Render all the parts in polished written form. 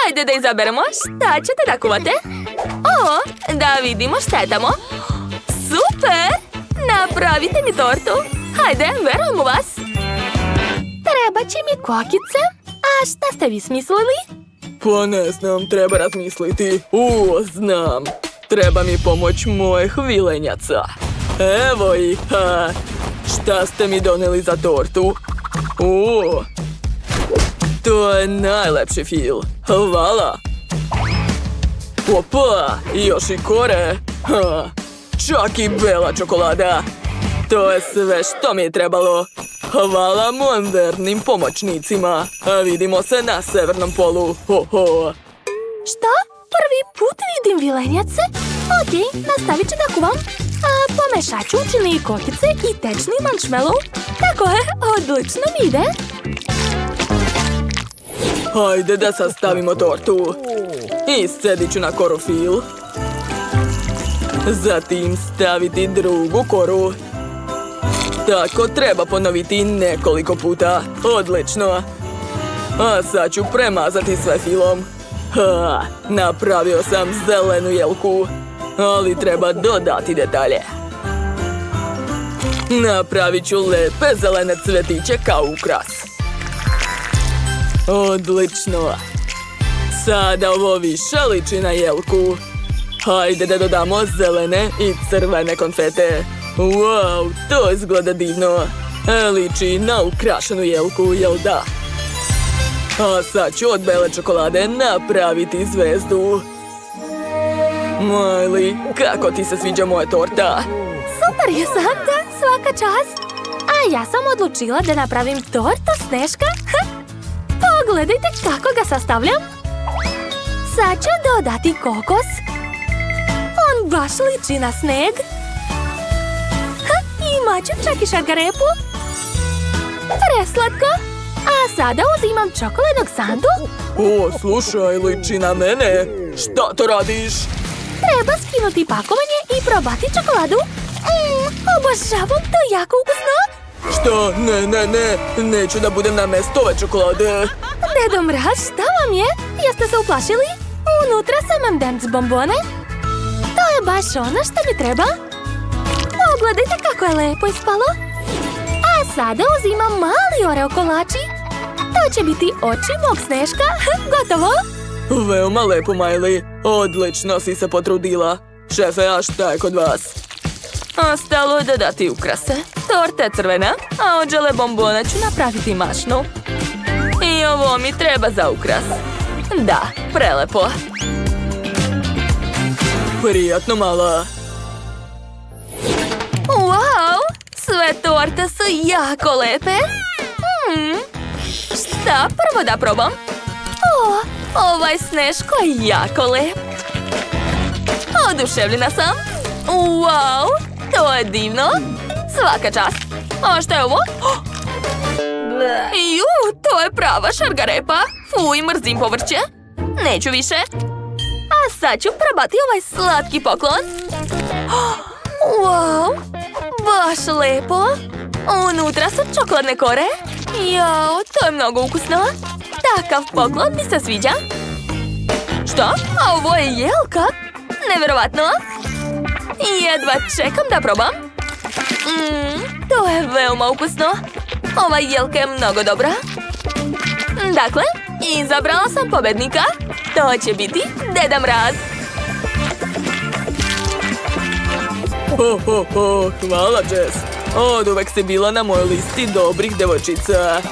Hajde da izaberemo šta ćete da kuvate. O, da vidimo šta je tamo. Super! Napravite mi tortu. Hajde, verujem u vas. Treba će mi kokice. A šta ste vi smislili? Pa ne znam, treba razmisliti. Znam. Treba mi pomoć mojih vilenjaca. Evo ih. Šta ste mi doneli za tortu? To je najlepši fil. Hvala. Opa, još i kore. Čak i bela čokolada. To je sve što mi je trebalo. Hvala mojim vernim pomoćnicima. Vidimo se na severnom polu. Šta? Prvi put vidim vilenjace? Okej, nastavit ću da kuvam. Pomešat ću čili kokice i tečni marshmallow. Tako je, odlično mi ide. Hajde da sastavimo tortu. Iscedit ću na koru fil. Zatim staviti drugu koru. Tako treba ponoviti nekoliko puta. Odlično. A sad ću premazati sve filom. Napravio sam zelenu jelku. Ali treba dodati detalje. Napravit ću lepe zelene cvetiće kao ukras. Odlično. Sada ovo više liči na jelku. Hajde da dodamo zelene i crvene konfete. Wow, to izgleda divno. Liči na ukrašenu jelku, jel da? A sad ću od bele čokolade napraviti zvezdu. Miley, kako ti se sviđa moja torta? Super je, Santa, svaka čast. A ja sam odlučila da napravim tortu Sneška. Pogledajte kako ga sastavljam. Sad ću dodati kokos. On baš liči na sneg. Imat ću čak i šargarepu. Preslatko. A sada uzimam čokoladnog sandu. Slušaj, liči na mene. Šta to radiš? Treba skinuti pakovanje i probati čokoladu. Obožavam, to je jako ukusno. Šta? Ne. Neću da budem na mesto ove čokolade. Dedo Mraz, šta vam je? Jeste se uplašili? Unutra sam M&M's bombone. To je baš ono što mi treba. Pogledajte kako je lepo ispalo. A sada uzimam mali oreo kolači. To će biti oči mog Sneška. Gotovo. Veoma lepo, Miley. Odlično si se potrudila. Šefe, a šta je kod vas? Ostalo je dodati ukrase. Torta je crvena, a od žele bombona ću napraviti mašnu. I ovo mi treba za ukras. Da, prelepo. Prijatno, mala. Wow, sve torte su jako lepe. Šta prvo da probam? Ovaj Sneško je jako lep. Oduševljena sam. Wow, to je divno. Svaka čast. A šta je ovo? To je prava šargarepa. Fuj, mrzim povrće. Neću više. A sad ću probati ovaj slatki poklon. Wow, baš lepo. Unutra su čokoladne kore. To je mnogo ukusno. Takav poklon mi se sviđa. Šta? A ovo je jelka? Nevjerovatno. Jedva čekam da probam. To je veoma ukusno. Ova jelka je mnogo dobra. Dakle, izabrala sam pobednika. To će biti Deda Mraz. Hvala, Jess. Od uvek si bila na mojoj listi dobrih devojčica.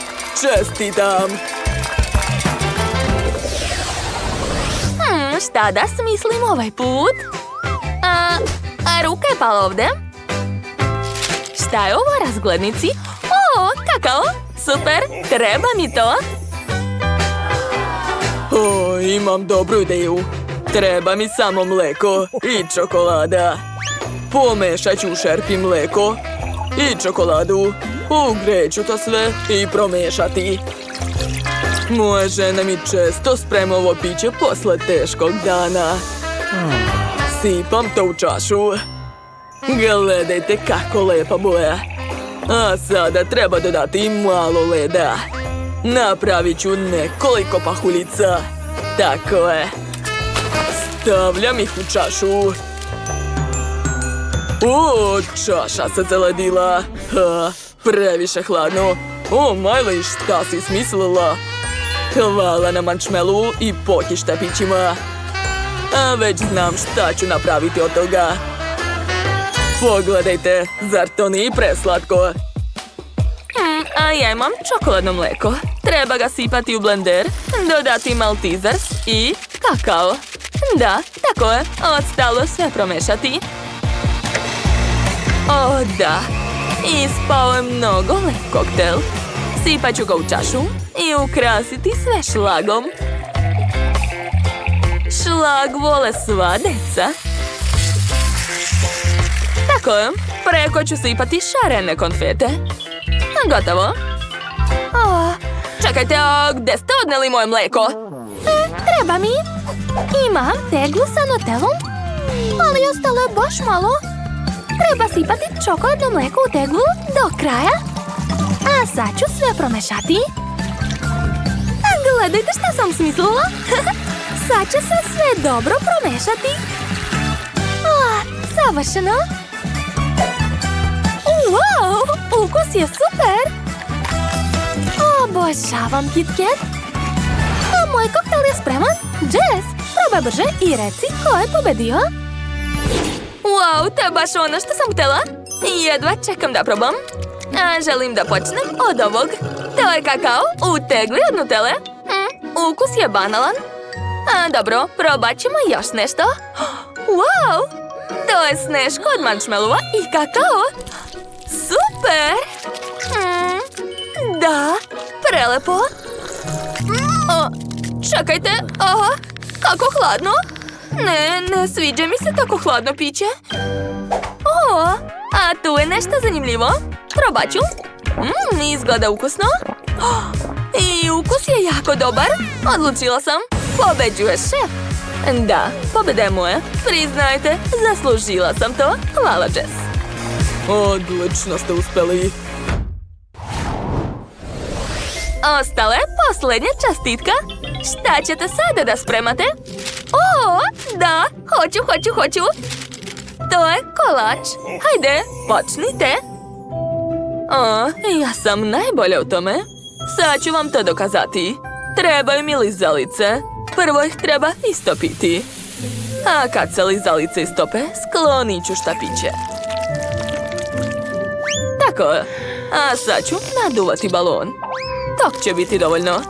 Čestitam. Šta da smislim ovaj put? A ruka je pala ovde. Šta je ovo u razglednici? Kakao. Super, treba mi to. Imam dobru ideju. Treba mi samo mleko i čokolada. Pomešat ću u šerpi mleko i čokoladu. Ugreću to sve i promešati. Moja žena mi često sprema ovo piće posle teškog dana. Sipam to u čašu. Gledajte kako lepa boja. A sada treba dodati malo leda. Napravit ću nekoliko pahuljica. Tako je. Stavljam ih u čašu. O, čaša se zaledila. Previše hladno. O, Miley, šta si smislila? Hvala na marshmallowu i poki štapićima. A već znam šta ću napraviti od toga. Pogledajte, zar to nije preslatko? A ja imam čokoladno mleko. Treba ga sipati u blender, dodati maltesers i kakao. Da, tako je, ostalo sve promešati. O, da. Ispao je mnogo lep koktel. Sipat ću ga u čašu i ukrasiti sve šlagom. Šlag vole sva deca. Tako je, preko ću sipati šarene konfete. Gotovo. Čekajte, gdje ste odneli moje mleko? Treba mi. Imam teglu sa nutelom, ali ostalo je baš malo. Treba sipati čokoladno mleko u teglu do kraja. A sad ću sve promešati. Gledajte šta sam smislila. Sad će se sve dobro promešati. Savršeno. Wow, ukus je super. Obožavam KitKat. A moj koktel je spreman. Jess, probaj brže i reci ko je pobedio. Wow, to je baš ono što sam htjela. Jedva čekam da probam. Želim da počnem od ovog. To je kakao u tegli od nutele. Ukus je banalan. Dobro, probat ćemo još nešto. Wow, to je sneško od marshmallowa i kakao. Super! Da, prelepo. Čekajte, kako hladno. Ne sviđa mi se tako hladno piće. A tu je nešto zanimljivo. Probat ću. Izgleda ukusno. I ukus je jako dobar. Odlučila sam. Pobeđuje šef. Da, pobjeda je moja. Priznajte, zaslužila sam to. Hvala, Jess. Odlično ste uspeli. Ostala je posljednja čestitka. Šta ćete sada da spremate? Da, hoću. To je kolač. Hajde, počnite. Ja sam najbolja u tome. Sad ću vam to dokazati. Trebaju mi lizalice. Prvo ih treba istopiti. A kad se lizalice istope, sklonit ću štapiće. Tako je. A sad ću naduvati balon. Tok će biti dovoljno.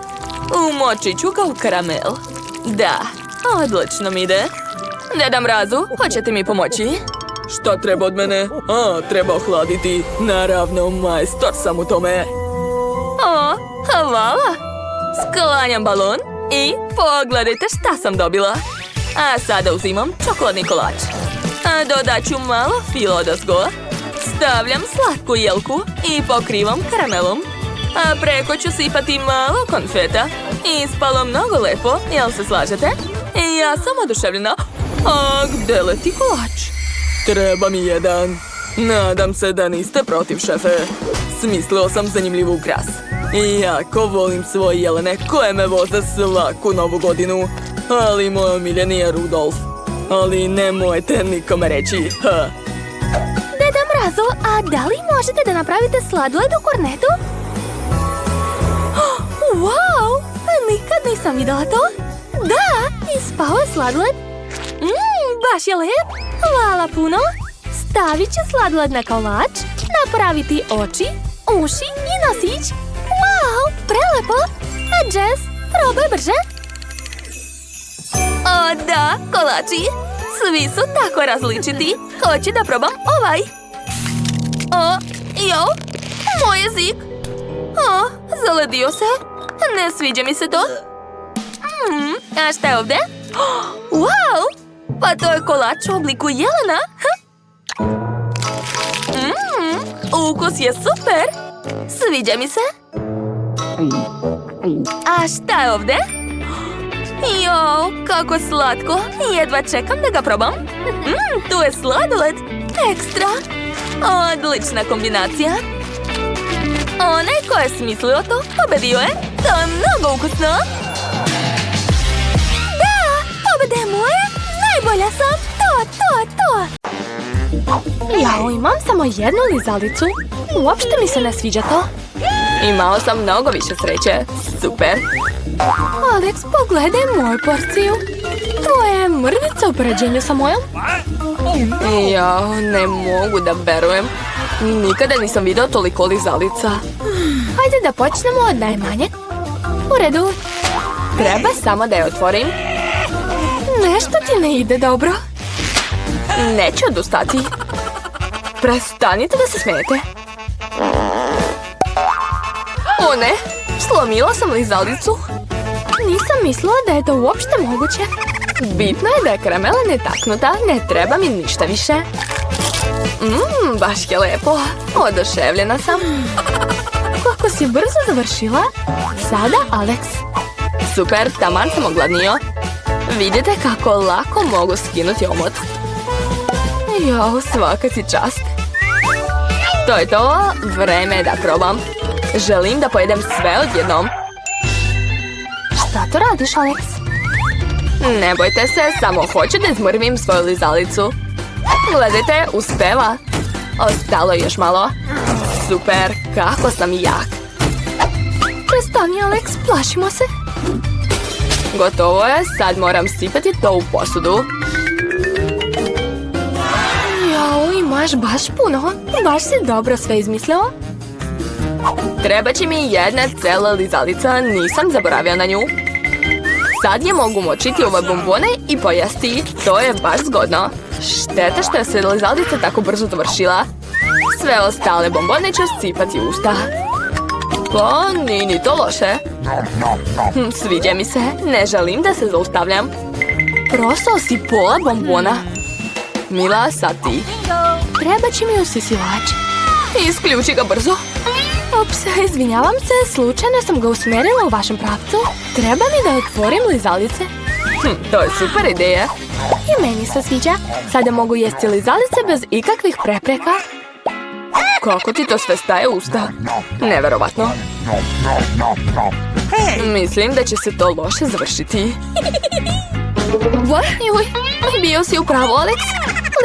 Umočit ću ga u karamel. Da, odlično mi ide. Deda Mrazu, hoćete mi pomoći? Šta treba od mene? Treba ohladiti. Naravno, majstor sam u tome. Hvala. Sklanjam balon i pogledajte šta sam dobila. A sada uzimam čokoladni kolač. Dodat ću malo filo odozgo. Stavljam slatku jelku i pokrivam karamelom. A preko ću sipati malo konfeta. Ispalo mnogo lepo, jel se slažete? I ja sam oduševljena. Gdje leti kolač? Treba mi jedan. Nadam se da niste protiv, šefe. Smislio sam zanimljiv ukras. I jako volim svoje jelene koje me voze svaku novu godinu. Ali moj omiljeni je Rudolf. Ali nemojte nikome reći. Deda Mrazo, a da li možete da napravite sladoled u kornetu? Wow, nikad nisam videla to. Da, ispao je sladoled. Baš je lep. Hvala puno. Stavit ću sladoled na kolač, napraviti oči, uši i nosić. Wow, prelepo. A Jess, probaj brže. Da, kolači. Svi su tako različiti. Hoću da probam ovaj. Moj jezik. Zaledio se. Ne sviđa mi se to. A šta je ovdje? Wow, pa to je kolač u obliku jelena. Ukus je super. Sviđa mi se. A šta je ovdje? Kako slatko. Jedva čekam da ga probam. Tu je sladoled. Ekstra. Odlična kombinacija. Onaj ko je smislio to, pobedio je. To je mnogo ukusno. Jao, imam samo jednu lizalicu. Uopšte mi se ne sviđa to. Imao sam mnogo više sreće. Super. Alex, pogledaj moju porciju. To je mrvica u poređenju sa mojom. Jao, ne mogu da verujem. Nikada nisam vidio toliko lizalica. Hajde da počnemo od najmanje. U redu. Treba samo da je otvorim. Nešto ti ne ide dobro. Neću odustati. Prestanite da se smijete. O ne, slomila sam lizalicu. Nisam mislila da je to uopšte moguće. Bitno je da je karamela netaknuta, ne treba mi ništa više. Baš je lepo. Oduševljena sam. Kako si brzo završila. Sada Alex. Super, taman sam ogladnio. Vidite kako lako mogu skinuti omot. Jao, svaka ti čast. To je to, vreme je da probam. Želim da pojedem sve odjednom. Šta to radiš, Alex? Ne bojte se, samo hoću da izmrvim svoju lizalicu. Gledajte, uspeva. Ostalo je još malo. Super, kako sam jak. Prestani, Alex, plašimo se. Gotovo je, sad moram sipati to u posudu. Jao, imaš baš puno. Baš si dobro sve izmislio. Treba će mi jedna cela lizalica, nisam zaboravio na nju. Sad je mogu močiti ove bombone i pojesti. To je baš zgodno. Šteta što je se lizalica tako brzo završila. Sve ostale bombone ću sipati u usta. Pa, nije ni to loše. Sviđa mi se, ne želim da se zaustavljam. Prostao si pola bombona. Mila, sad ti. Treba će mi usisivač. Isključi ga brzo. Ups, izvinjavam se, slučajno sam ga usmjerila u vašem pravcu. Treba mi da otvorim lizalice. To je super ideja. I meni se sviđa. Sada mogu jesti lizalice bez ikakvih prepreka. Kako ti to sve staje u usta? Neverovatno. Mislim da će se to loše završiti. Juj, bio si upravo, Alex.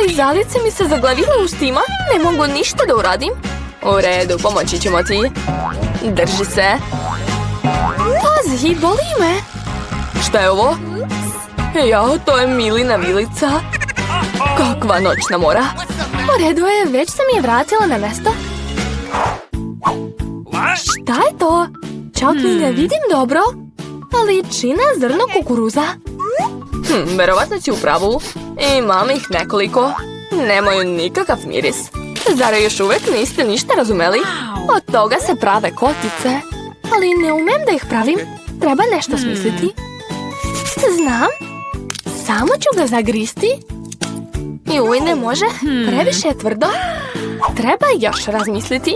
Lizalice mi se zaglavile u ustima. Ne mogu ništa da uradim. U redu, pomoći ćemo ti. Drži se. Pazi, boli me. Šta je ovo? Jao, to je Milina vilica. Kakva noćna mora. U redu je, već sam je vratila na mesto. Šta je to? Čak ni ne vidim dobro. Ali čina zrno kukuruza. Verovatno si u pravu. Imam ih nekoliko. Nemaju nikakav miris. Zar još uvek niste ništa razumeli? Od toga se prave kotice. Ali ne umem da ih pravim. Treba nešto smisliti. Znam. Samo ću ga zagristi. Juj, ne može. Previše je tvrdo. Treba još razmisliti.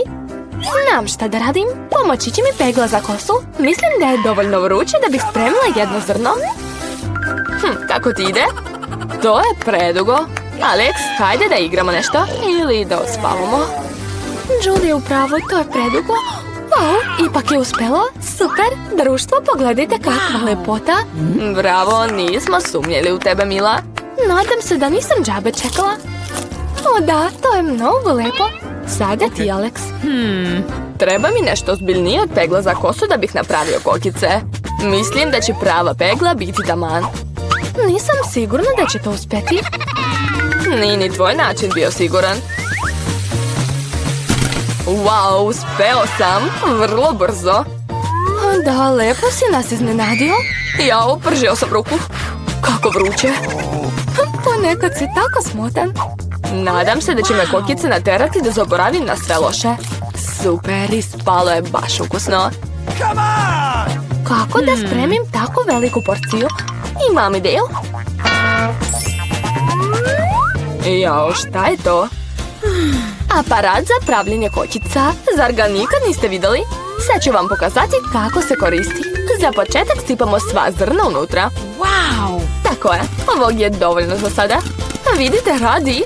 Znam šta da radim. Pomoći će mi pegla za kosu. Mislim da je dovoljno vruće da bih spremila jedno zrno. Kako ti ide? To je predugo. Alex, hajde da igramo nešto. Ili da ospavamo. Julie je upravo, to je predugo. Wow, ipak je uspelo. Super, društvo, pogledajte kakva lepota. Bravo, nismo sumnjeli u tebe, Mila. Nadam se da nisam džabe čekala. O da, to je mnogo lepo. Sada ti, Alex. Treba mi nešto ozbiljnije od pegla za kosu da bih napravio kokice. Mislim da će prava pegla biti taman. Nisam sigurna da će to uspjeti. Nije ni tvoj način bio siguran. Wow, uspeo sam. Vrlo brzo. Da, lepo si nas iznenadio. Jao, pržio sam ruku. Kako vruće. Ponekad si tako smotan. Nadam se da će me kokice naterati da zaboravim na sve loše. Super, ispalo je baš ukusno. Kako da spremim tako veliku porciju? Imam ideju. Jao, šta je to? Aparat za pravljenje kokica. Zar ga nikad niste vidjeli? Sad ću vam pokazati kako se koristi. Za početak sipamo sva zrna unutra. Wow! Tako je, ovog je dovoljno za sada. Vidite, radi.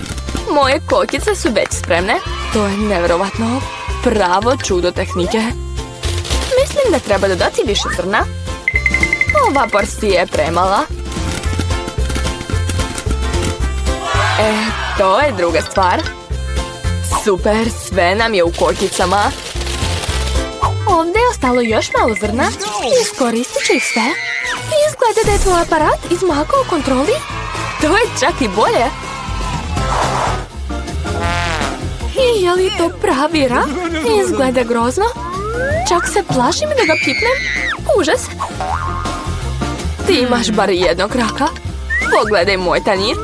Moje kokice su već spremne. To je nevjerovatno. Pravo čudo tehnike. Mislim da treba dodati više zrna. Ova porcija je premala. To je druga stvar. Super, sve nam je u korkicama. Ovdje je ostalo još malo zrna. Iskoristit ću ih sve. Izgleda da je tvoj aparat izmakao u kontroli. To je čak i bolje. I je li to pravi rak? Izgleda grozno. Čak se plašim da ga pipnem. Užas. Ti imaš bar jednog raka. Pogledaj moj tanjir.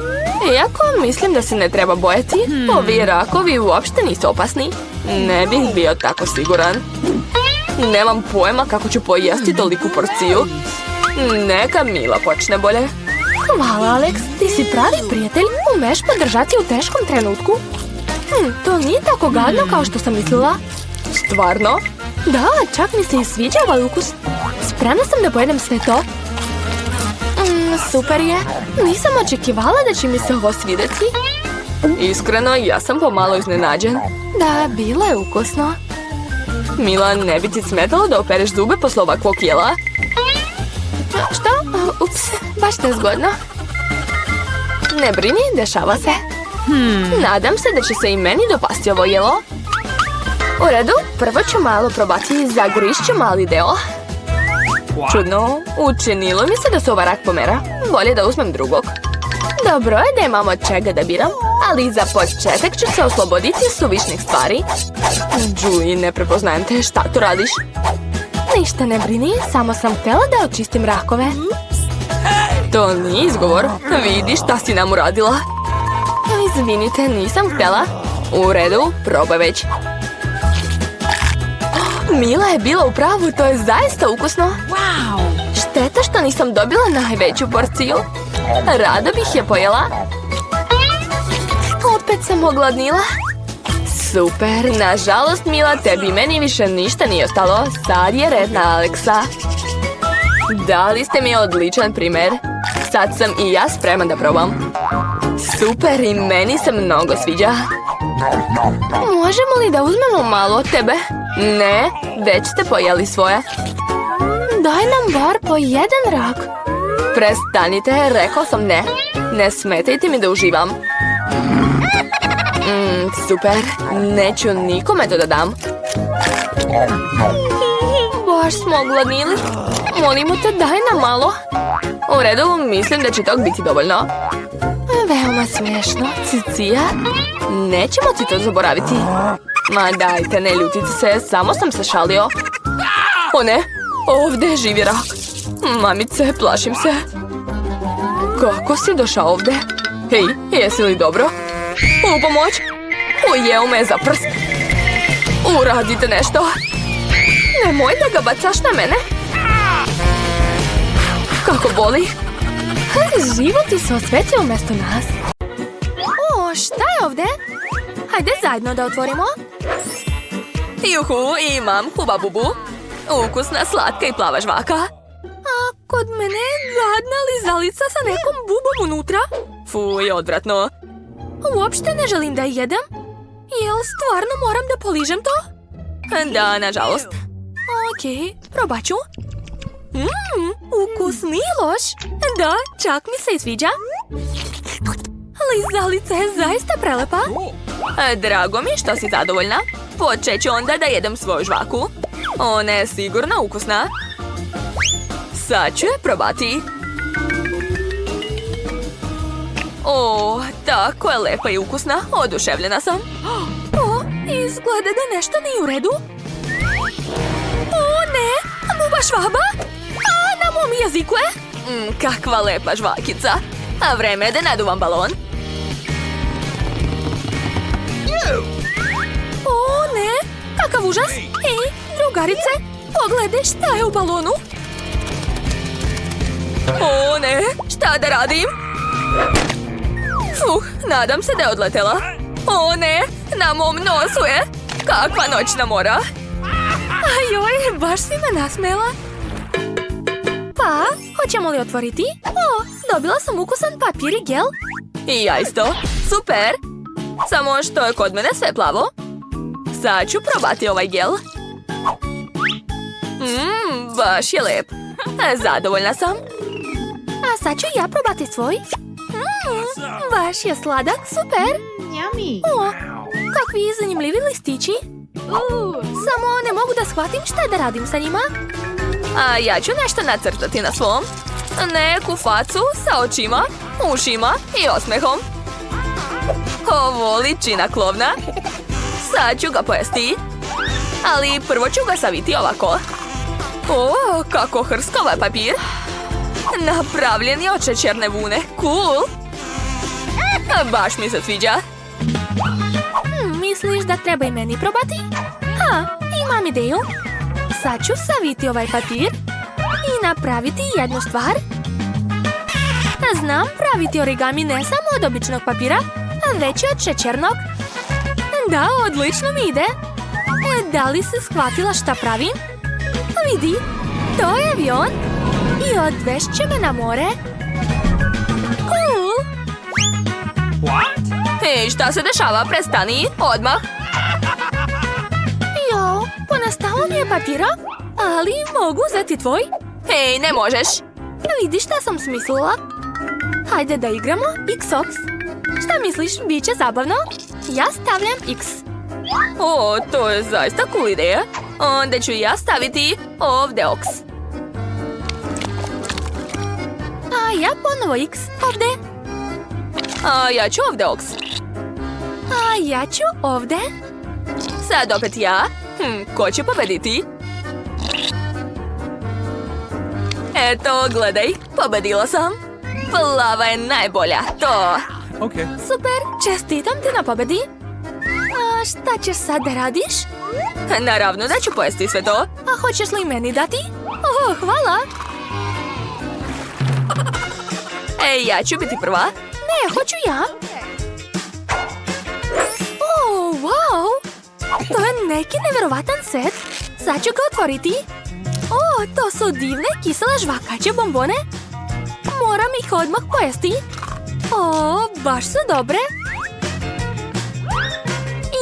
Iako mislim da se ne treba bojati, ovi rakovi uopšte nisu opasni. Ne bih bio tako siguran. Nemam pojma kako ću pojesti toliku porciju. Neka Mila počne bolje. Hvala, Alex. Ti si pravi prijatelj. Umeš podržati u teškom trenutku. To nije tako gadno kao što sam mislila. Stvarno? Da, čak mi se i sviđa ovaj ukus. Spremna sam da pojedem sve to. Super je. Nisam očekivala da će mi se ovo svidjeti. Iskreno, ja sam pomalo iznenađen. Da, bilo je ukusno. Mila, ne bi ti smetalo da opereš zube posle ovakvog jela? Što? Ups, baš nezgodno. Ne brini, dešava se. Nadam se da će se i meni dopasti ovo jelo. U redu, prvo ću malo probati, zagrišću mali deo. Čudno, učinilo mi se da se ova rak pomera. Bolje da uzmem drugog. Dobro je da imam od čega da biram, ali za početak ću se osloboditi suvišnih stvari. Julie, ne prepoznajem te, šta to radiš? Ništa ne brini, samo sam htjela da očistim rakove. To nije izgovor, vidi šta si nam uradila. Izvinite, nisam htjela. U redu, probaj već. Mila je bila u pravu, to je zaista ukusno. Šteta što nisam dobila najveću porciju. Rado bih je pojela. Opet sam ogladnila. Super, nažalost Mila, tebi meni više ništa nije ostalo. Sad je red na Alexa. Dali ste mi odličan primjer. Sad sam i ja spreman da probam. Super, i meni se mnogo sviđa. Možemo li da uzmemo malo od tebe? Ne, već ste pojeli svoje. Daj nam bar po jedan rak. Prestanite, rekao sam ne. Ne smetajte mi da uživam. Super, neću nikome to da dam. Baš smo ogladnili. Molimo te, daj nam malo. U redu, mislim da će tog biti dovoljno. Veoma smiješno, Cicija. Nećemo ti to zaboraviti. Ma dajte, ne ljutite se, samo sam se šalio. O ne, ovdje živi rak. Mamice, plašim se. Kako si došao ovdje? Hej, jesi li dobro? U pomoć? Ujeo me za prst. Uradite nešto. Nemoj da ga bacaš na mene. Kako boli? Život ti se osvetio umjesto nas. O, šta je ovdje? Hajde zajedno da otvorimo. Juhu, imam Huba Bubu. Ukusna, slatka i plava žvaka. A kod mene je gadna lizalica sa nekom bubom unutra. Fuj, odvratno. Uopšte ne želim da jedem. Jel stvarno moram da poližem to? Da, nažalost. Okej, probat ću. Ukus nije loš. Da, čak mi se i sviđa. Lizalica je zaista prelepa. Drago mi što si zadovoljna. Počet ću onda da jedem svoju žvaku. Ona je sigurno ukusna. Sad ću je probati. O, tako je lepa i ukusna. Oduševljena sam. O, izgleda da nešto nije u redu. O, ne, buba švaba. A, na mom jeziku je. Kakva lepa žvakica. A vreme je da naduvam balon. O, ne, kakav užas. Ej, drugarice, pogledaj šta je u balonu. O, ne, šta da radim? Nadam se da je odletela. O, ne, na mom nosu je. Kakva noćna mora. Ajoj, baš si me nasmela. Pa, hoćemo li otvoriti? O, dobila sam ukusan papir i gel. I ja isto. Super. Samo što je kod mene sve plavo. Sad ću probati ovaj gel. Baš je lep. Zadovoljna sam. A sad ću ja probati svoj. Baš je sladak, super. Yummy. O, kakvi zanimljivi listići. Samo ne mogu da shvatim šta da radim sa njima. A ja ću nešto nacrtati na svom. Neku facu sa očima, ušima i osmehom. Ovo liči na klovna. Sad ću ga pojesti. Ali prvo ću ga saviti ovako. O, kako hrska ovaj papir. Napravljen je od šećerne vune. Cool. Baš mi se sviđa. Misliš da treba i meni probati? Imam ideju. Sad ću saviti ovaj papir i napraviti jednu stvar. Znam praviti origami ne samo od običnog papira, već i od šećernog. Da, odlično mi ide. Da li si shvatila šta pravim? Vidi, to je avion i odvešće me na more. Cool! Hej, šta se dešava? Prestani, odmah! Jo, ponestalo mi je papira, ali mogu uzeti tvoj? Hej, ne možeš! Vidi šta sam smislila? Hajde da igramo X-Ox. Šta misliš, bit će zabavno? Ja stavljam X. O, to je zaista cool ideja. Onda ću ja staviti ovdje Ox. A ja ponovo X ovdje. A ja ću ovdje Ox. A ja ću ovdje. Sad opet ja. Ko će pobediti? Eto, gledaj, pobedila sam. Plava je najbolja, to. Super, čestitam ti na pobedi. A šta ćeš sad da radiš? Naravno da ću pojesti sve to. A hoćeš li meni dati? Hvala. Ja ću biti prva. Ne, hoću ja. Wow. To je neki neverovatan set. Sad ću ga otvoriti. To su divne kisele žvakaće bombone. Moram ih odmah pojesti. Baš su dobre.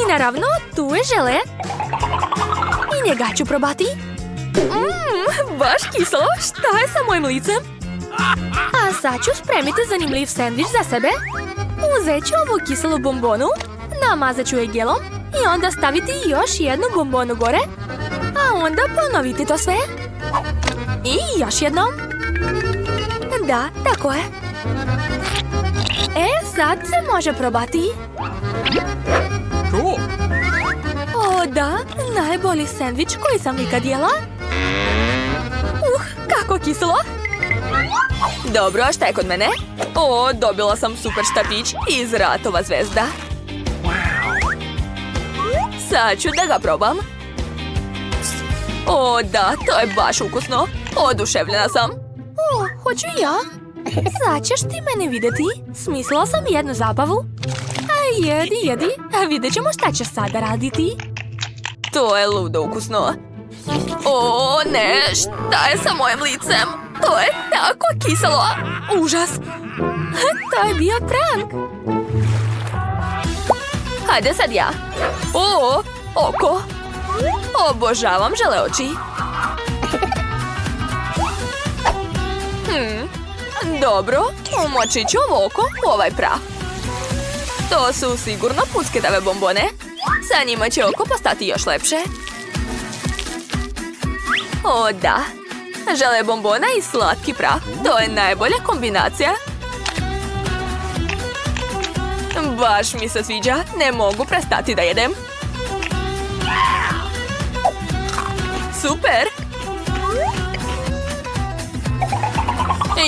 I naravno, tu je žele. I njega ću probati. Baš kiselo, šta je sa mojim licem? A sad ću spremiti zanimljiv sendvič za sebe. Uzet ću ovu kiselu bombonu, namazat ću je gelom i onda staviti još jednu bombonu gore. A onda ponoviti to sve. I još jednom. Da, tako je. Sad se može probati. Cool. Da, najbolji sendvič koji sam ikad jela. Kako kiselo. Dobro, a šta je kod mene? Dobila sam super štapić iz Ratova zvezda. Sad ću da ga probam. Da, to je baš ukusno. Oduševljena sam. Hoću i ja. Sad ćeš ti mene vidjeti. Smislila sam jednu zabavu. Jedi. A vidjet ćemo šta ćeš sada raditi. To je ludo ukusno. Ne, šta je sa mojim licem? To je tako kiselo. Užas. To je bio prank. Hajde sad ja. Oko. Obožavam žele oči. Dobro, umočit ću ovo oko u ovaj prah. To su sigurno pusketave bombone. Sa njima će oko postati još lepše. Da. Žele bombona i slatki prah. To je najbolja kombinacija. Baš mi se sviđa. Ne mogu prestati da jedem. Super!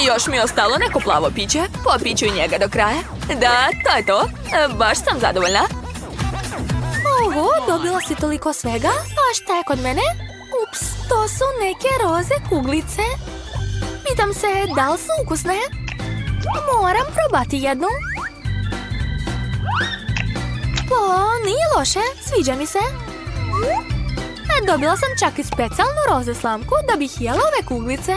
I još mi je ostalo neko plavo piće. Popit ću i njega do kraja. Da, to je to. Baš sam zadovoljna. Dobila si toliko svega. A šta je kod mene? Ups, to su neke roze kuglice. Pitam se da li su ukusne. Moram probati jednu. Nije loše, sviđa mi se. Dobila sam čak i specijalnu roze slamku da bih jela ove kuglice.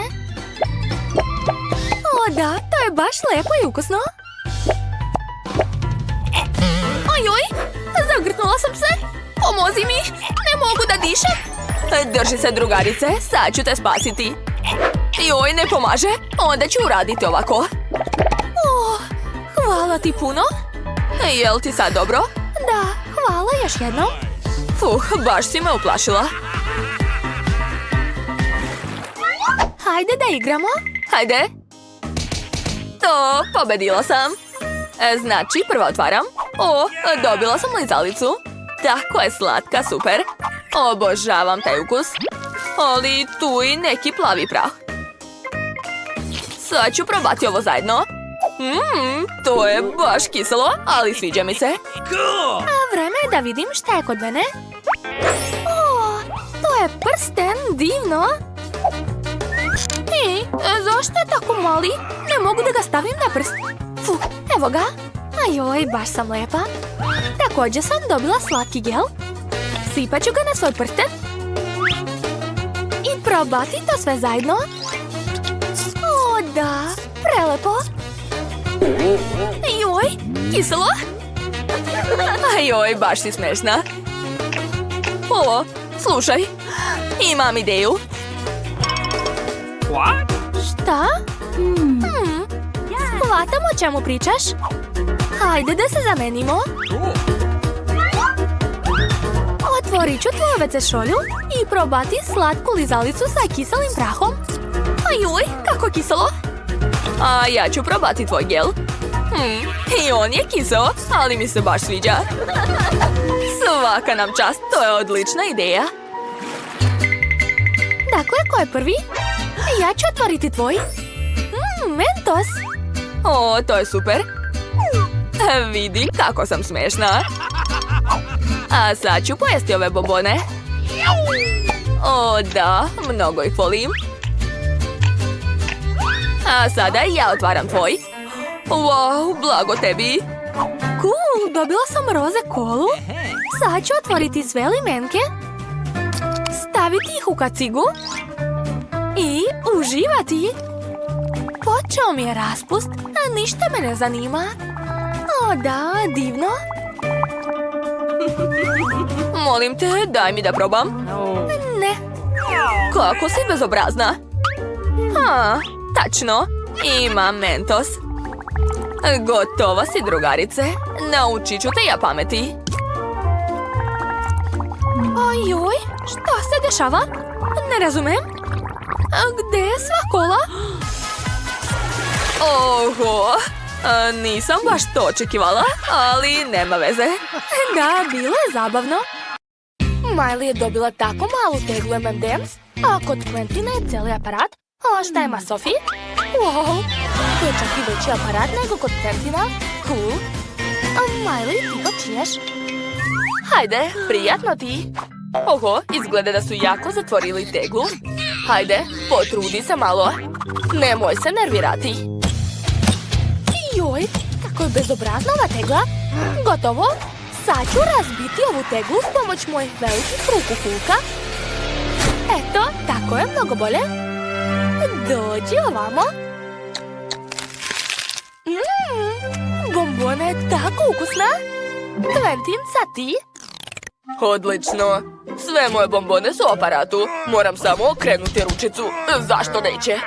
Da, to je baš lepo i ukusno. Ojoj, zagrtnula sam se. Pomozi mi, ne mogu da dišem. Drži se, drugarice, sad ću te spasiti. Joj, ne pomaže, onda ću uraditi ovako. Hvala ti puno. Jel ti sad dobro? Da, Hvala još jednom. Baš si me uplašila. Hajde da igramo. Hajde. To, pobedila sam. Znači, prvo otvaram. Dobila sam lizalicu. Tako je slatka, super. Obožavam taj ukus. Ali tu i neki plavi prah. Sad ću probati ovo zajedno. To je baš kiselo, ali sviđa mi se. A vreme je da vidim šta je kod mene. To je prsten, divno. Zašto je tako mali? Ne mogu da ga stavim na prst. Evo ga. Ajoj, baš sam lepa. Također sam dobila slatki gel. Sipat ću ga na svoj prsten. I probati to sve zajedno. Da, prelepo. Joj, kiselo. Ajoj, baš si smešna. Slušaj, imam ideju. Šta? Shvatam o čemu pričaš. Hajde da se zamenimo. Otvorit ću tvoju WC šolju i probati slatku lizalicu sa kiselim prahom. Ajoj, kako kiselo. A ja ću probati tvoj gel. I on je kiseo, ali mi se baš sviđa. Svaka nam čast, to je odlična ideja. Dakle, ko je prvi? Ja ću otvoriti tvoj. Mentos. To je super. Vidi kako sam smešna. A sad ću pojesti ove bombone. Da, mnogo ih volim. A sada ja otvaram tvoj. Wow, blago tebi. Cool, dobila sam roze kolu. Sad ću otvoriti sve limenke. Staviti ih u kacigu. I uživati. Počeo mi je raspust, a ništa me ne zanima. Da, divno. Molim te, daj mi da probam. Ne. Kako si bezobrazna. Tačno, imam Mentos. Gotova si, drugarice. Naučit ću te ja pameti. Ojoj, šta se dešava? Ne razumem. Gde je sva kola? Oho, nisam baš to očekivala, ali nema veze. Da, bilo je zabavno. Miley je dobila tako malu teglu M&M's, a kod Quentina je cijeli aparat. A šta ima Sophie? Wow, to je čak i veći aparat nego kod Quentina. Cool. Miley, ti to činješ? Hajde, prijatno ti. Oho, izgleda da su jako zatvorili teglu. Hajde, potrudi se malo. Nemoj se nervirati. Joj, kako je bezobrazna ova tegla. Gotovo. Sad ću razbiti ovu teglu s pomoć mojih velikih ruku Hulka. Eto, tako je mnogo bolje. Dođi ovamo. Bombona je tako ukusna. Quentin, sad ti? Odlično. Sve moje bombone su u aparatu. Moram samo okrenuti ručicu. Zašto neće?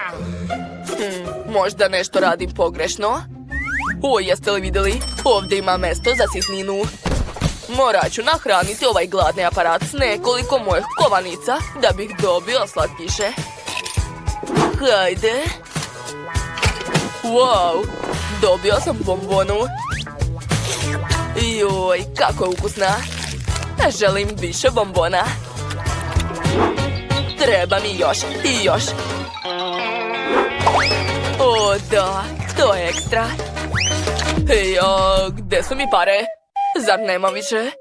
Možda nešto radim pogrešno. Jeste li vidjeli? Ovdje ima mjesto za sitninu. Morat ću nahraniti ovaj gladni aparat s nekoliko mojih kovanica da bih dobio slatkiše. Hajde. Wow, dobio sam bombonu. Joj, kako je ukusna. Želim više bombona. Treba mi još i još. Da, to je ekstra. Gde su mi pare? Zar nema više?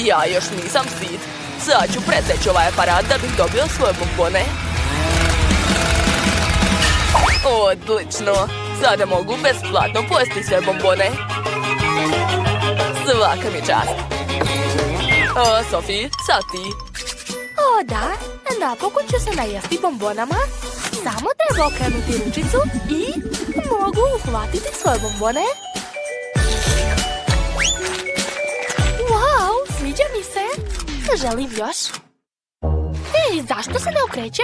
Ja još nisam sit. Sad ću preseći ovaj aparat da bih dobio svoje bombone. Odlično. Sada mogu besplatno pojesti sve bombone. Svaka mi čast. Sophie, sad ti. Da, napokon ću se najesti bombonama. Samo treba okrenuti ručicu i mogu uhvatiti svoje bombone. Wow, sviđa mi se. Želim još. Hej, zašto se ne okreće?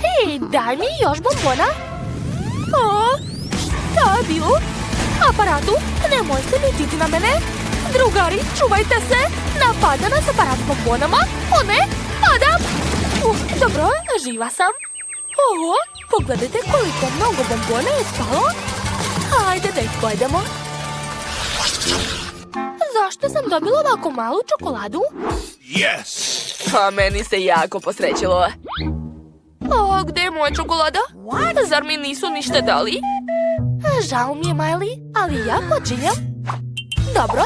Hej, daj mi još bombona. Šta je bilo? Aparatu, nemojte ljutiti na mene. Drugari, čuvajte se. Napada nas aparat bombonama. O ne, padam. Dobro, živa sam. Oho, pogledajte koliko mnogo bombona je spalo. Ajde da ih pojedemo. Zašto sam dobila ovako malu čokoladu? Yes! A meni se jako posrećilo. O, gde je moja čokolada? Zar mi nisu ništa dali? Žao mi je, Miley, ali ja počinjem. Dobro,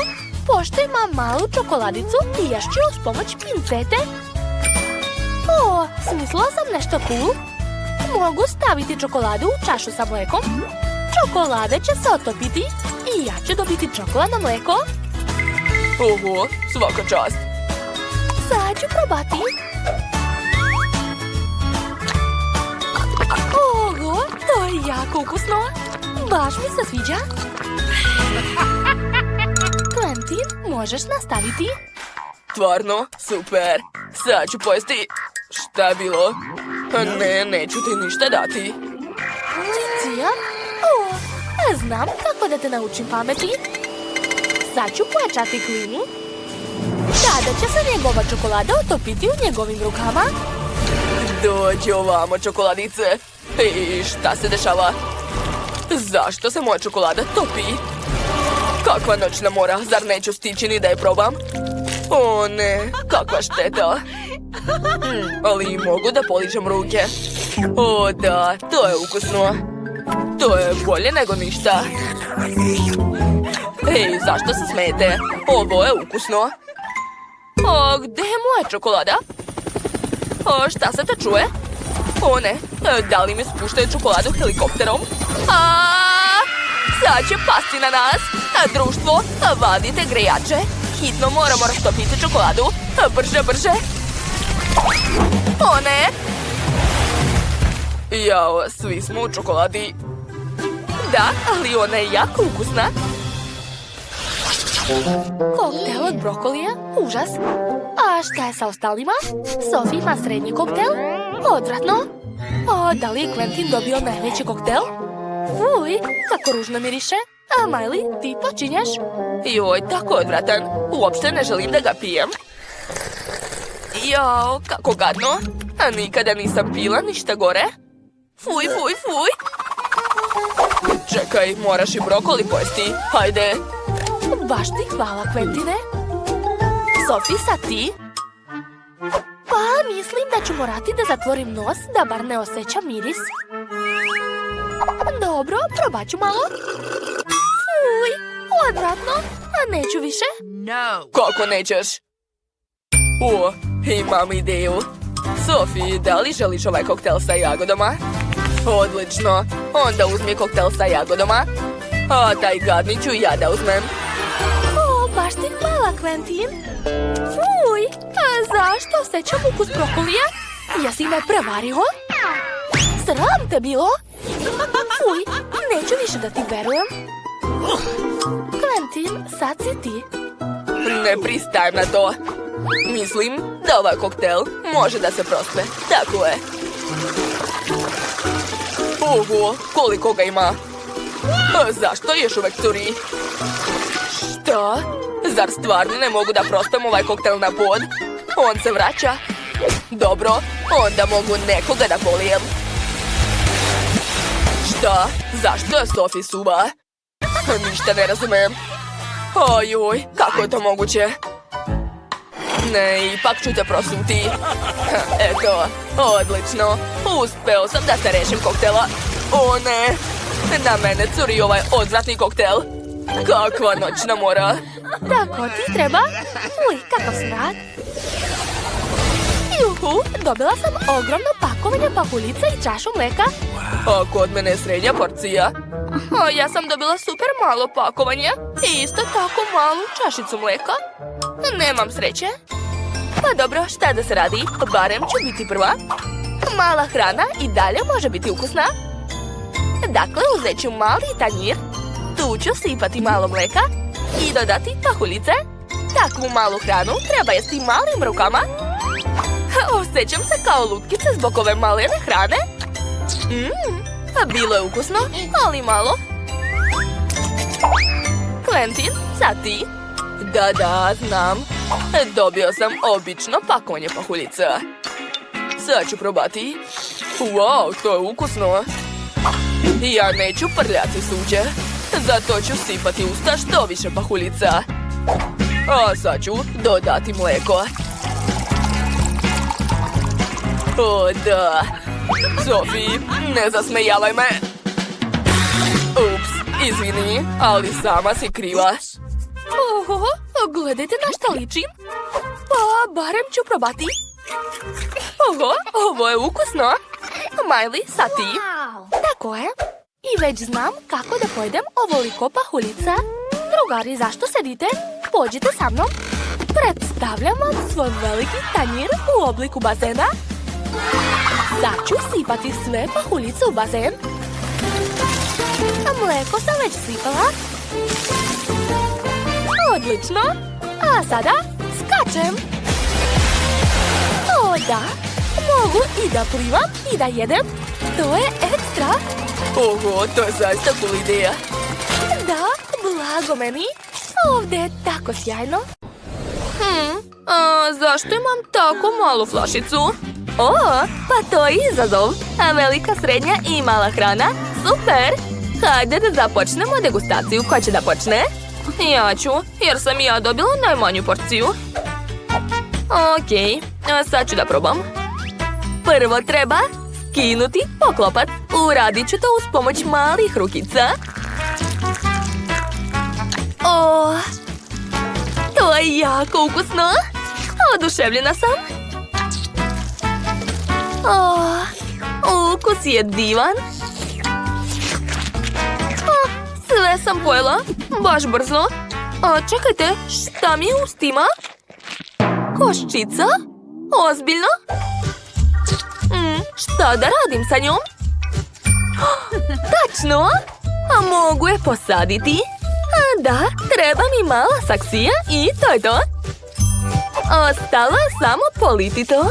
pošto imam malu čokoladicu, ješću uz pomoć pincete. O, smislila sam nešto cool. Mogu staviti čokoladu u čašu sa mlekom. Čokolada će se otopiti i ja ću dobiti čokoladno mleko. Oho, svaka čast. Sad ću probati. Oho, to je jako ukusno. Baš mi se sviđa. Quentin, možeš nastaviti? Stvarno, super. Sad ću pojesti. Šta je bilo? Ne, neću ti ništa dati. Cicija? O, znam kako da te naučim pameti. Sad ću pojačati klimu. Tada će se njegova čokolada otopiti u njegovim rukama. Dođi ovamo, čokoladice. I šta se dešava? Zašto se moja čokolada topi? Kakva noćna mora, zar neću stići ni da je probam? O ne, kakva šteta. Ali mogu da poližem ruke. O da, to je ukusno. To je bolje nego ništa. Ej, zašto se smijete? Ovo je ukusno. O, gde je moja čokolada? O, šta se to čuje? O ne, da li mi spuštaju čokoladu helikopterom? Sad će pasti na nas. Društvo, vadite grejače. Hitno moramo rastopiti čokoladu. Brže, brže. O ne! Jao, svi smo u čokoladi. Da, ali ona je jako ukusna. Koktel od brokolija, užas. A šta je sa ostalima? Sophie ima srednji koktel? Odvratno. O, da li je Quentin dobio najveći koktel? Fuj, kako ružno miriše. A Miley, ti počinješ? Joj, tako odvratan. Uopšte ne želim da ga pijem. Jao, kako gadno. A nikada nisam pila ništa gore. Fuj, fuj, fuj. Čekaj, moraš i brokoli pojesti. Hajde. Baš ti hvala, Quentine. Sophie, sad ti? Pa, mislim da ću morati da zatvorim nos, da bar ne osjećam miris. Dobro, probat ću malo. Fuj, odvratno, a neću više. No. Kako nećeš? O, imam ideju. Sophie, da li želiš ovaj koktel sa jagodama? Odlično, onda uzmi koktel sa jagodama. A taj gadni ću ja da uzmem. O, baš ti hvala, Quentin. Fuj, a zašto osjećam ukus brokolija? Jesi me prevario? Sram te bilo? Fuj, neću više da ti verujem. Quentin, sad si ti. Ne pristajem na to. Mislim da ovaj koktel može da se prospe. Tako je. Oho, koliko ga ima? A zašto još uvek curi? Šta? Zar stvarno ne mogu da prospem ovaj koktel na pod? On se vraća. Dobro, onda mogu nekoga da polijem. Šta? Zašto je Sophie suva? Ništa ne razumem. Ojoj, kako je to moguće? Ne, ipak ću te prosuti. Eto, odlično. Uspeo sam da se rešim koktela. O ne, na mene curi ovaj odvratni koktel. Kakva noćna mora. Tako ti treba? Uj, kakav smrad. Juhu, dobila sam ogromno pakovanje pahuljica i čašu mleka. A kod mene je srednja porcija. A ja sam dobila super malo pakovanje i isto tako malu čašicu mleka. Nemam sreće. Pa dobro, šta da se radi? Barem ću biti prva. Mala hrana i dalje može biti ukusna. Dakle, uzet ću mali tanjir. Tu ću sipati malo mleka i dodati pahuljice. Takvu malu hranu treba jesti malim rukama. Osjećam se kao lutkice zbog ove malene hrane. Bilo je ukusno, ali malo. Quentin, sad ti. Da, znam. Dobio sam obično pakovanje pahuljica. Sad ću probati. Wow, to je ukusno. Ja neću prljati suđe. Zato ću sipati usta što više pahuljica. A sad ću dodati mlijeko. O, da. Sophie, ne zasmejavaj me. Ups, izvini, ali sama si kriva. Oho, gledajte na šta ličim. Pa, barem ću probati. Oho, ovo je ukusno. Miley, sad ti. Tako je. I već znam kako da pojedem ovoliko pahuljica. Drugari, zašto sedite? Pođite sa mnom. Predstavljam vam svoj veliki tanjir u obliku bazena. Sad ću sipati sve pahuljice u bazen. A mlijeko sam već sipala. Odlično. A sada skačem. O da, mogu i da plivam i da jedem. To je ekstra. Oho, to je zaista cool ideja. Da, blago meni. Ovdje je tako sjajno. Zašto imam tako malu flašicu? O, pa to je izazov. A velika, srednja i mala hrana? Super! Hajde da započnemo degustaciju. Ko će da počne? Ja ću, jer sam ja dobila najmanju porciju. Okej, sad ću da probam. Prvo treba skinuti poklopac. Uradit ću to uz pomoć malih rukica. O, to je jako ukusno. Oduševljena sam. O, ukus je divan. Sve sam pojela, baš brzo. Čekajte, šta mi je u ustima? Koščica? Ozbiljno? Šta da radim sa njom? Tačno! A mogu je posaditi? Da, treba mi mala saksija i to je to. Ostalo je samo politi to.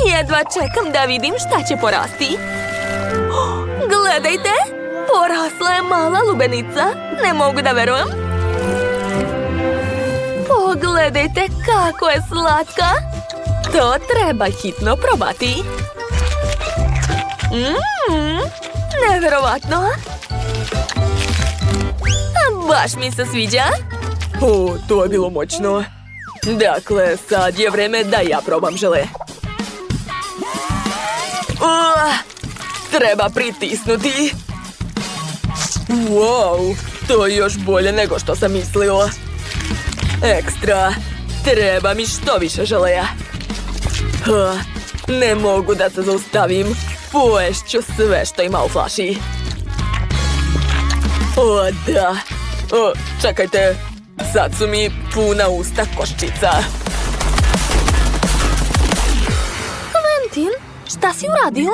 Jedva čekam da vidim šta će porasti. Gledajte! Porasla je mala lubenica. Ne mogu da verujem. Pogledajte kako je slatka. To treba hitno probati. Neverovatno. Baš mi se sviđa. O, to je bilo moćno. Dakle, sad je vreme da ja probam žele. Treba pritisnuti. Wow, to je još bolje nego što sam mislio. Ekstra. Treba mi što više želeja. Ne mogu da se zaustavim. Poješću sve što ima u flaši. O, da. O, čekajte. Sad su mi puna usta koščica. Quentin, šta si uradio?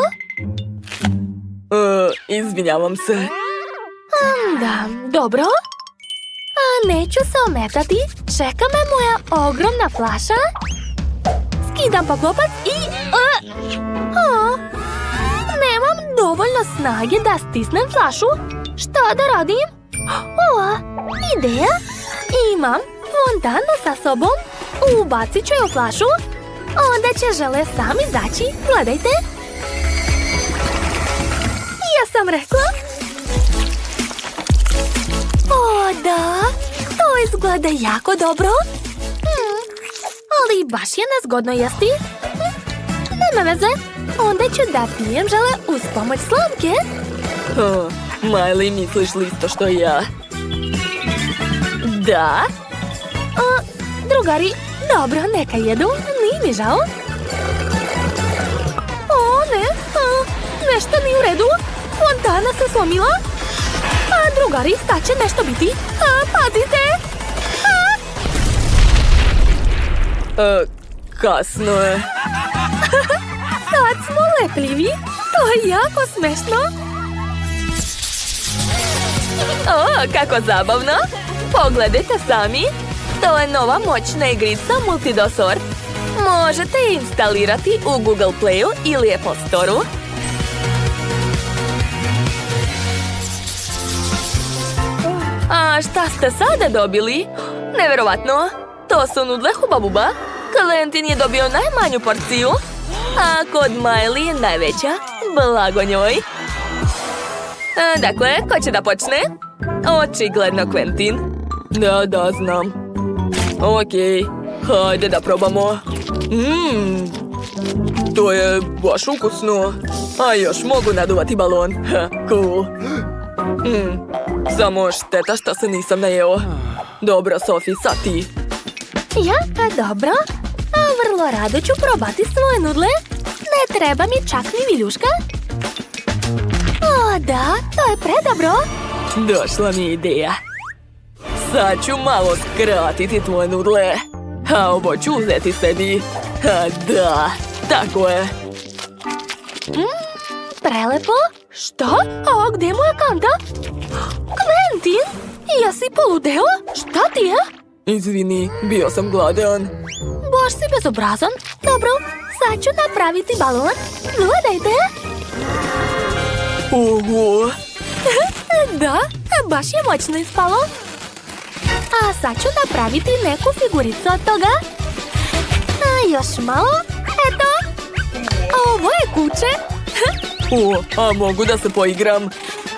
Izvinjavam se. Da, dobro. Neću se ometati. Čeka me moja ogromna flaša. Skidam poklopac i... Nemam dovoljno snage da stisnem flašu. Šta da radim? Ideja. Imam fontanu sa sobom. Ubacit ću je u flašu. Onda će žele sami izaći. Gledajte. Ja sam rekla. O, da. To izgleda jako dobro. Ali baš je nezgodno jesti. Nema veze. Onda ću da pijem žele uz pomoć slamke. Miley, misliš li isto što i ja? Da. Drugari, dobro, neka jedu. Nije mi žao. O, ne. Nešto nije u redu. Fontana se slomila. Drugari, sad će nešto biti. Pazite. Kasno je. Sad smo lepljivi. To je jako smešno. O, kako zabavno. Pogledajte sami. To je nova moćna igrica Multidosor. Možete je instalirati u Google Playu ili Apple Storeu. ste sada dobili? Neverovatno. To su nudle Huba Buba. Quentin je dobio najmanju porciju, a kod Miley je najveća. Blago njoj. Dakle, ko će da počne? Očigledno Quentin. Da, znam. Okej, hajde da probamo. To je baš ukusno. A još mogu naduvati balon. Cool. Samo šteta što se nisam najeo. Dobro, Sophie, sad ti. Ja, pa dobro. A vrlo rado ću probati svoje nudle. Ne treba mi čak ni viljuška. O, da, to je predobro. Došla mi ideja. Sad ću malo skratiti tvoje nudle. A ovo ću uzeti sebi. Da, tako je. Prelepo. Što? A gdje je moja kanta? Quentin, jesi poludeo? Šta ti je? Izvini, bio sam gladan. Baš si bezobrazan. Dobro, sad ću napraviti balon. Gledajte. Oho. Da, baš je moćno ispalo. A sad ću napraviti neku figuricu od toga. A još malo. Eto. Ovo je kuće. A mogu da se poigram?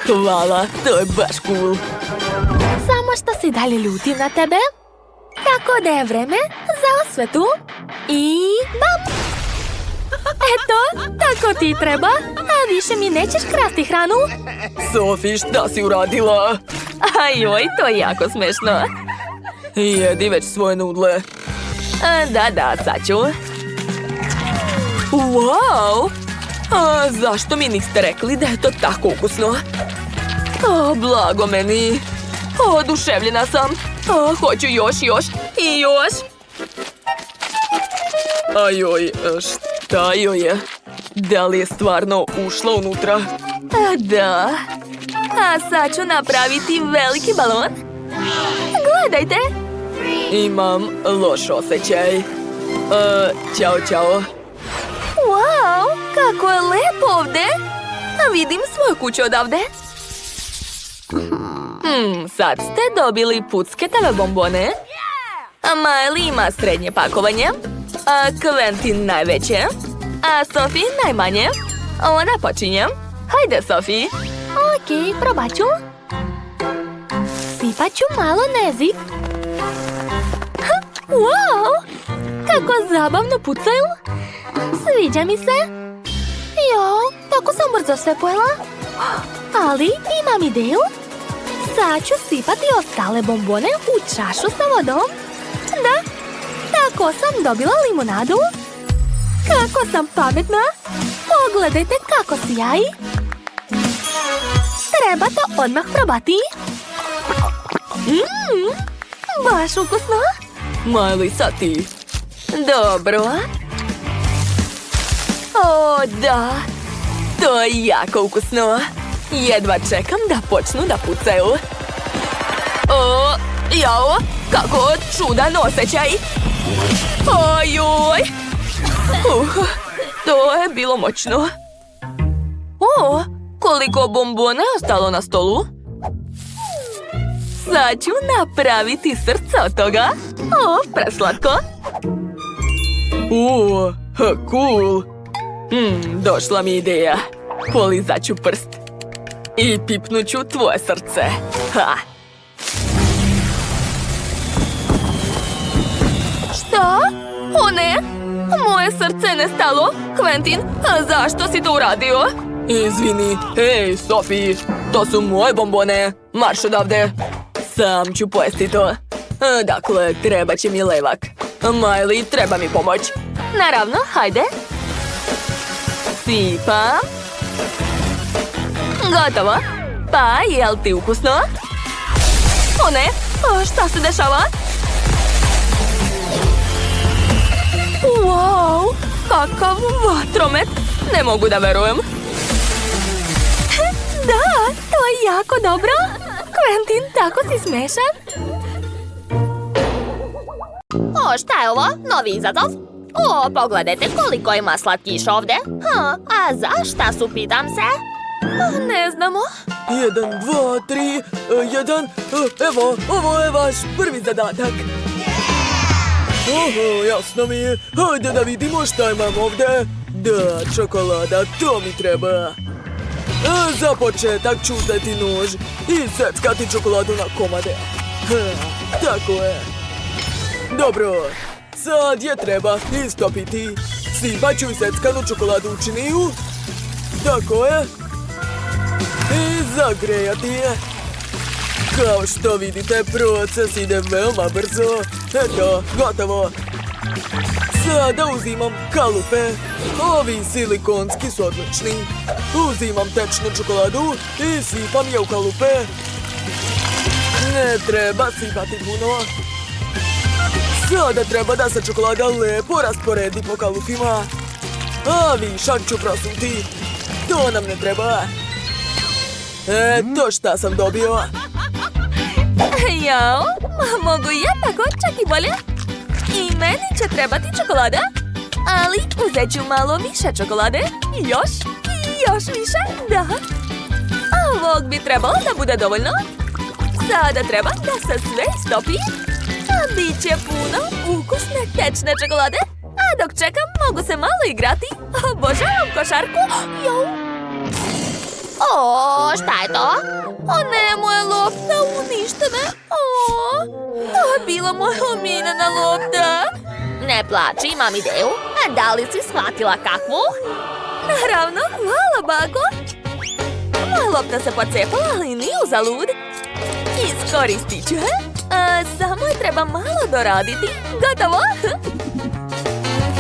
Hvala, to je baš cool. Samo što si dalje ljuti na tebe. Tako da je vreme za osvetu. I bam! Eto, tako ti treba. A više mi nećeš krasti hranu. Sophie, šta si uradila? Ajoj, to je jako smešno. Jedi već svoje nudle. Da, sad ću. Wow! A zašto mi niste rekli da je to tako ukusno? Blago meni. Oduševljena sam. Hoću još i još. Ajoj, šta joj je? Da li je stvarno ušla unutra? Da. A sad ću napraviti veliki balon. Gledajte. Imam loš osjećaj. Ćao. Wow, kako je lepo ovdje. A vidim svoju kuću odavde. Sad ste dobili pucketave bombone. A Miley ima srednje pakovanje. A Quentin najveće. A Sophie najmanje. Ona počinje. Hajde, Sophie. Okej, probat ću. Sipat ću malo nezik. Wow, kako zabavno pucaju. Sviđa mi se. Jo, tako sam brzo sve pojela. Ali imam ideju. Sad ću sipati ostale bombone u čašu sa vodom. Da, tako sam dobila limonadu. Kako sam pametna. Pogledajte kako sjaji. Treba to odmah probati. Baš ukusno. Miley, sad ti. Dobro. O, da. To je jako ukusno. Jedva čekam da počnu da pucaju. O, jao, kako čudan osjećaj. Ojoj. To je bilo moćno. O, koliko bombona je ostalo na stolu. Sad ću napraviti srce od toga. O, preslatko. Cool. Došla mi ideja. Polizat ću prst. I pipnut ću tvoje srce. Ha. Šta? O ne! Moje srce je nestalo. Quentin, zašto si to uradio? Izvini. Hej, Sophie. To su moje bombone. Marš odavde. Sam ću pojesti to. Dakle, treba će mi levak. Miley, treba mi pomoć. Naravno, hajde. Sipam. Gotovo. Pa, jel ti ukusno? O ne, šta se dešava? Wow, kakav vatromet. Ne mogu da verujem. Da, to je jako dobro. Quentin, tako si smešan. O, šta je ovo? Novi izazov? O, pogledajte koliko ima slatkiša ovdje. A za šta su, pitam se? Ne znamo. 1, 2, 3, 1, evo, ovo je vaš prvi zadatak. Oho, jasno mi je. Hajde da vidimo šta imam ovdje. Da, čokolada, to mi treba. Za početak ću uzeti nož i seckati čokoladu na komade. Tako je. Dobro, sad je treba istopiti. Sipat ću i seckanu čokoladu u činiju. Tako je. I zagrejati je. Kao što vidite, proces ide veoma brzo. Eto, gotovo. Sada uzimam kalupe. Ovi silikonski su odlični. Uzimam tečnu čokoladu i sipam je u kalupe. Ne treba sipati puno. Sada treba da se čokolada lepo rasporedi po kalupima. A višak ću prosuti. To nam ne treba. Eto šta sam dobio. Jao, mogu ja tako, čak i bolje. I meni će trebati čokolada. Ali uzet ću malo više čokolade. Još i još više, da. Ovog bi trebalo da bude dovoljno. Sada treba da se sve istopi. A bit će puno ukusne tečne čokolade. A dok čekam, mogu se malo igrati. Obožavam košarku. Jau. O, šta je to? O ne, moja lopta uništena. O, to je bila moja omiljena lopta. Ne plači, imam ideju. A da li si shvatila kakvu? Naravno, hvala, bako. Moja lopta se pocepala, ali nije uzalud. Iskoristit ću je. Samo je treba malo doraditi. Gotovo.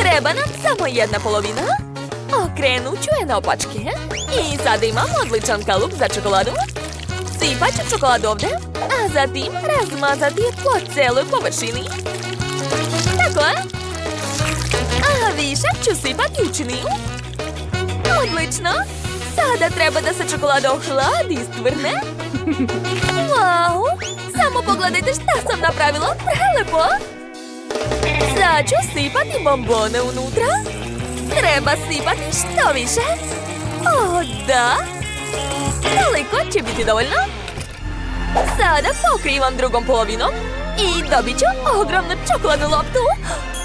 Treba nam samo jedna polovina. Okrenut ću je na opačke. I sada imam odličan kalup za čokoladu. Sipat ću čokoladu ovdje, a zatim razmazati je po celoj površini. Tako je. A višak ću sipati u činiju. Odlično. Sada treba da se čokolada ohladi i stvrne. Wow, samo pogledajte šta sam napravila. Prelepo. Sad ću sipati bombone unutra. Treba sipati što više. O, da. Toliko će biti dovoljno. Sada pokrivam drugom polovinom i dobit ću ogromnu čokoladnu loptu.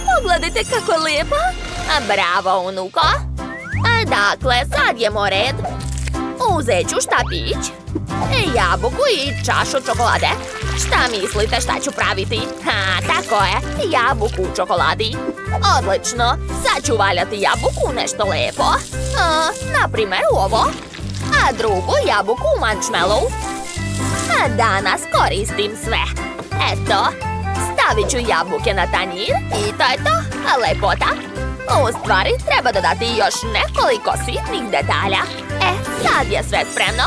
Pogledajte kako lijepa. Bravo, unuko. Dakle, sad je moj red. Uzet ću štapić, jabuku i čašu čokolade. Šta mislite šta ću praviti? Tako je, jabuku u čokoladi. Odlično, sad ću valjati jabuku u nešto lepo. Naprimjer u ovo. A drugu jabuku u marshmallow. Danas koristim sve. Eto, stavit ću jabuke na tanjir i to je to. Lepota. U stvari, treba dodati još nekoliko sitnih detalja. Sad je sve spremno.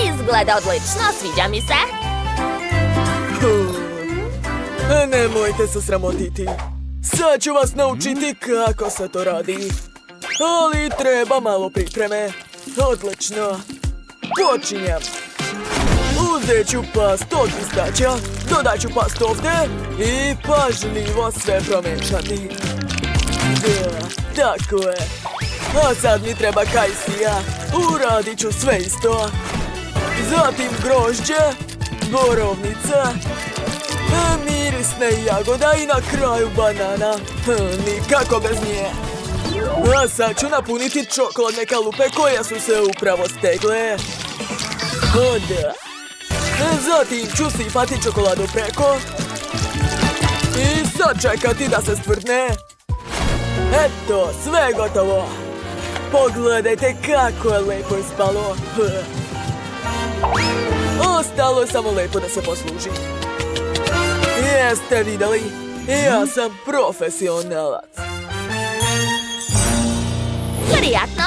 Izgleda odlično, sviđa mi se. Nemojte se sramotiti. Sad ću vas naučiti kako se to radi. Ali treba malo pripreme. Odlično. Počinjem. Uzet ću pastu od pistaća, dodat ću pastu ovdje i pažljivo sve promešati. Da, tako je. A sad mi treba kajsija. Uradit ću sve isto. Zatim grožđe, borovnica, mirisne jagoda i na kraju banana. Nikako bez nje. A sad ću napuniti čokoladne kalupe koje su se upravo stegle. O da. Zatim ću sipati čokoladu preko. I sad čekati da se stvrdne. Eto, sve je gotovo. Pogledajte kako je lepo ispalo. Ostalo je samo lepo da se posluži. Jeste vidjeli? Ja sam profesionalac. Prijatno.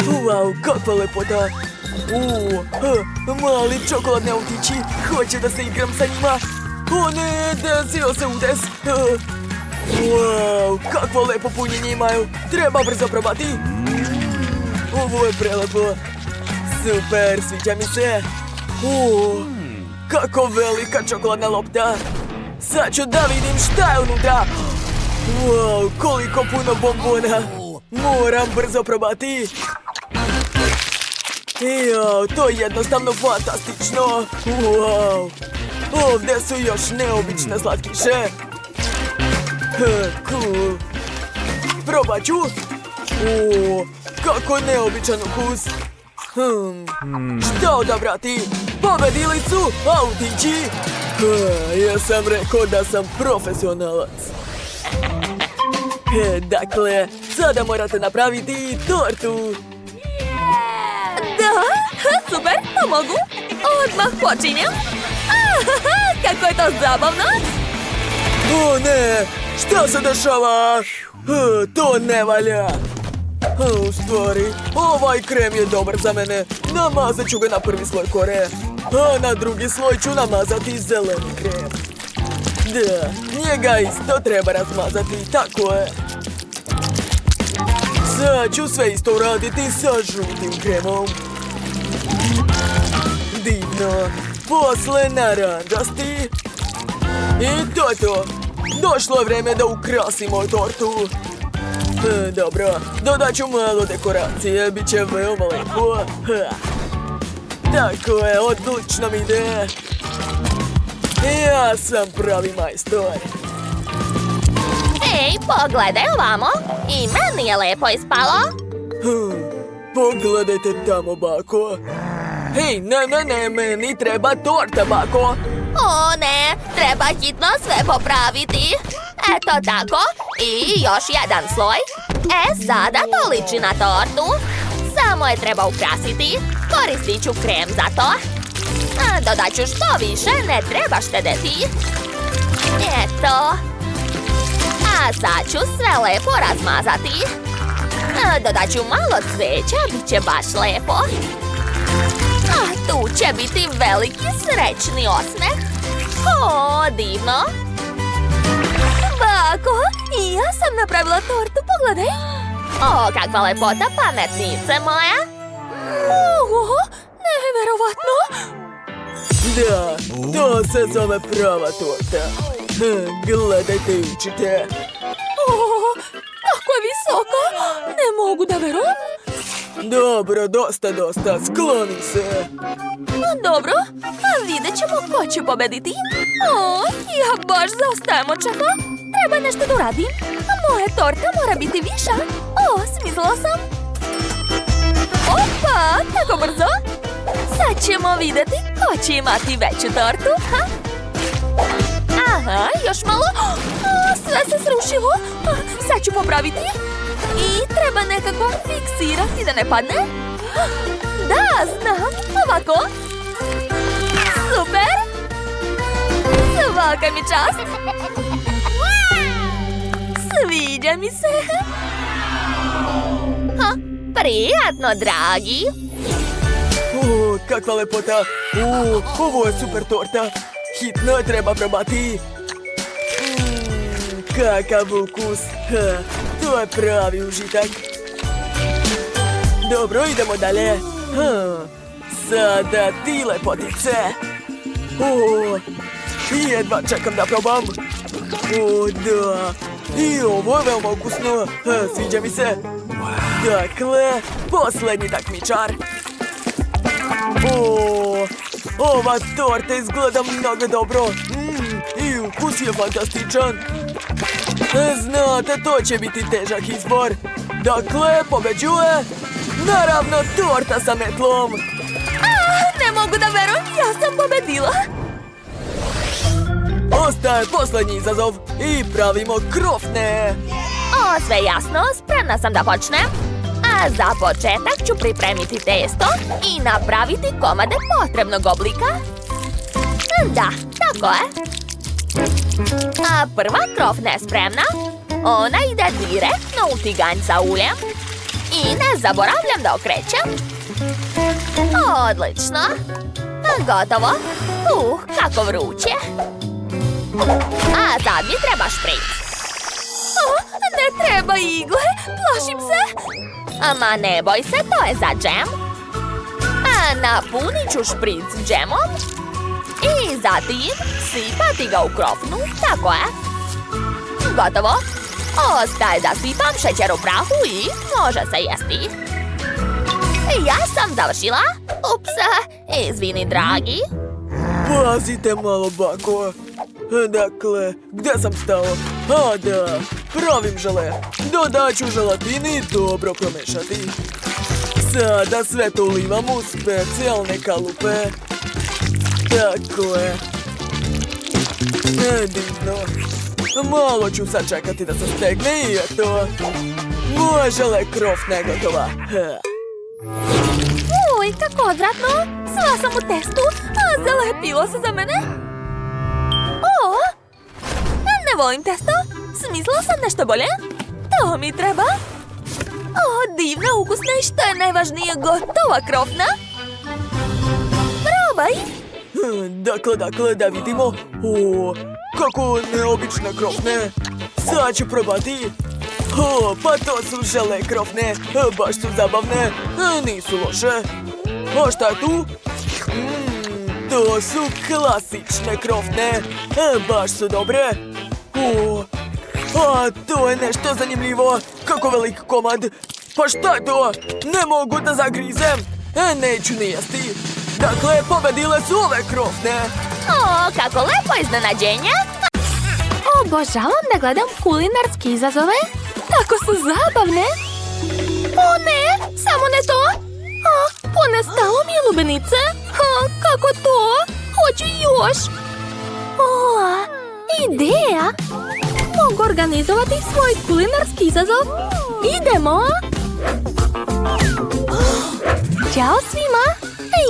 Wow, kakva lepota. Mali čokoladni autići. Hoće da se igram sa njima. O ne, desio se udes. Wow, kakvo lepo punjenje imaju. Treba brzo probati. Ovo je prelepo. Super, sviđa mi se. Kako velika čokoladna lopta. Sad ću da vidim šta je unutra. Wow, koliko puno bombona. Moram brzo probati. Jao, to je jednostavno fantastično. Wow. Ovdje su još neobične slatkiše. Cool. Probat ću. O, kako neobičan ukus. Šta odabrati? Pobedili su autići. Ja sam rekao da sam profesionalac. Dakle, sada morate napraviti tortu. Da, super, to mogu. Odmah počinjem. Kako je to zabavno. O ne, šta se dešava? To ne valja. U stvari, ovaj krem je dobar za mene. Namazat ću ga na prvi sloj kore, a na drugi sloj ću namazati zeleni krem. Da, njega isto treba razmazati, tako je. Sad ću sve isto uraditi sa žutim kremom. Divno. Posle naranđasti. I to je to. Došlo je vreme da ukrasimo tortu. Dobro, dodat ću malo dekoracije, bit će veoma lepo. Tako je, odlično mi ide. Ja sam pravi majstor. Ej, pogledaj ovamo. I meni je lepo ispalo. Pogledajte tamo, bako. Hej, ne, meni treba torta, bako. O ne, treba hitno sve popraviti. Eto tako. I još jedan sloj. Sada to liči na tortu. Samo je treba ukrasiti. Koristit ću krem za to. Dodat ću što više, ne treba štedeti. Eto. A sad ću sve lepo razmazati. Dodat ću malo cveća, bit će baš lepo. A tu će biti veliki srećni osmeh. O, divno. Bako, i ja sam napravila tortu, pogledaj. O, kakva lepota, pametnice moja. Oho, neverovatno. Da, to se zove prava torta. Gledajte i učite. Kako je visoko. Ne mogu da verujem. Dobro, dosta, skloni se. Dobro, a vidjet ćemo ko će pobediti. O, ja baš zaostajem od šefa. Treba nešto da uradim. Moja torta mora biti viša. O, smislila sam. Opa, tako brzo. Sad ćemo vidjeti ko će imati veću tortu. Aha, još malo. Sve se srušilo. Sad ću popraviti. I treba nekako fiksirati da ne padne. Da, znam. Ovako. Super. Svaka mi čast. Sviđa mi se. Prijatno, dragi. O, kakva lepota. O, ovo je super torta. Hitno je treba probati. Kakav ukus. To je pravi užitak. Dobro, idemo dalje. Sada ti lepotice. O, jedva čekam da probam. O, da. I ovo je veoma ukusno. Sviđa mi se. Dakle, posljednji takmičar. O, ova torta izgleda mnogo dobro. I ukus je fantastičan. Znate, to će biti težak izbor. Dakle, pobeđuje naravno torta sa metlom. Ne mogu da verujem, ja sam pobedila. Ostaje posljednji izazov i pravimo krofne. O, sve jasno, spremna sam da počnem. A za početak ću pripremiti testo i napraviti komade potrebnog oblika. Da, tako je. A prva krofna je spremna. Ona ide direktno u tiganj sa uljem. I ne zaboravljam da okrećem. Odlično. Gotovo. Kako vruće. A sad mi treba špric. Ne treba igle, plašim se. Ama ne boj se, to je za džem. A napunit ću špric džemom. I zatim sipati ga u krofnu, tako je. Gotovo. Ostaje da sipam šećer u prahu i može se jesti. Ja sam sam završila. Ups, izvini, dragi. Pazite malo, bako. Dakle, gdje sam stao? A da, pravim žele. Dodat ću želatin i dobro promešati. Sada sve to ulivam u specijalne kalupe. Tako je. Divno. Malo ću sad čekati da se stegne i eto. Moja žele krofna je gotova. Uj, kako odvratno. Sva sam u testu, a zalepilo se za mene. O, ne volim testo. Smislila sam nešto bolje. To mi treba. O, divna, ukusna i što je najvažnije, gotova krofna. Probaj. Dakle, da vidimo. O, kako neobične krofne. Sad ću probati. O, pa to su žele krofne. Baš su zabavne. Nisu loše. A šta je tu? To su klasične krofne. Baš su dobre. O, a to je nešto zanimljivo. Kako velik komad. Pa šta je to? Ne mogu da zagrizem. Neću ni jesti. Dakle, pobedile su ove krofne. O, kako lepo iznenađenje. Obožavam da gledam kulinarske izazove. Tako su zabavne. O ne, samo ne to. Ponestalo mi je lubenice. Kako to? Hoću još. O, ideja. Mogu organizovati svoj kulinarski izazov. Idemo. Ćao svima.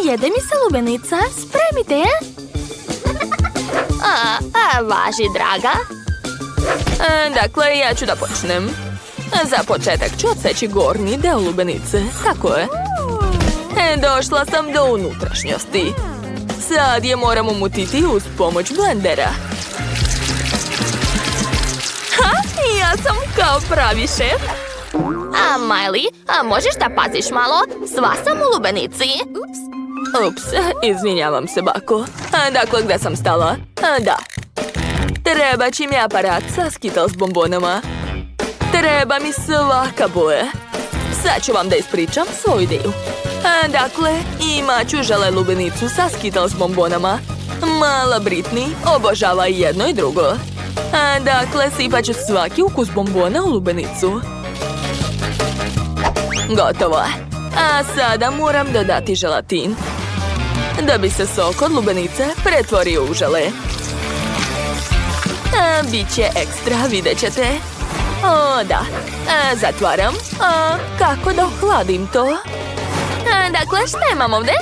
Jede mi se lubenica. Spremite je. Važi, draga. Dakle, ja ću da počnem. Za početak ću odseći gornji deo lubenice. Tako je. Došla sam do unutrašnjosti. Sad je moram umutiti uz pomoć blendera. Ja sam kao pravi šef. Miley, možeš da paziš malo? Sva sam u lubenici. Ups, izvinjavam se, bako. Dakle, gdje sam stala? Da. Treba će mi aparat sa Skittles bombonama. Treba mi svaka boja. Sad ću vam da ispričam svoju ideju. Dakle, imat ću žele lubenicu sa Skittles bombonama. Mala Britney obožava i jedno i drugo. Dakle, sipat ću svaki ukus bombona u lubenicu. Gotovo. A sada moram dodati želatin. Da bi se sok od lubenice pretvorio u žele. Biće ekstra, vidjet ćete. O, da. Zatvaram. Kako da ohladim to? Dakle, šta imam ovdje?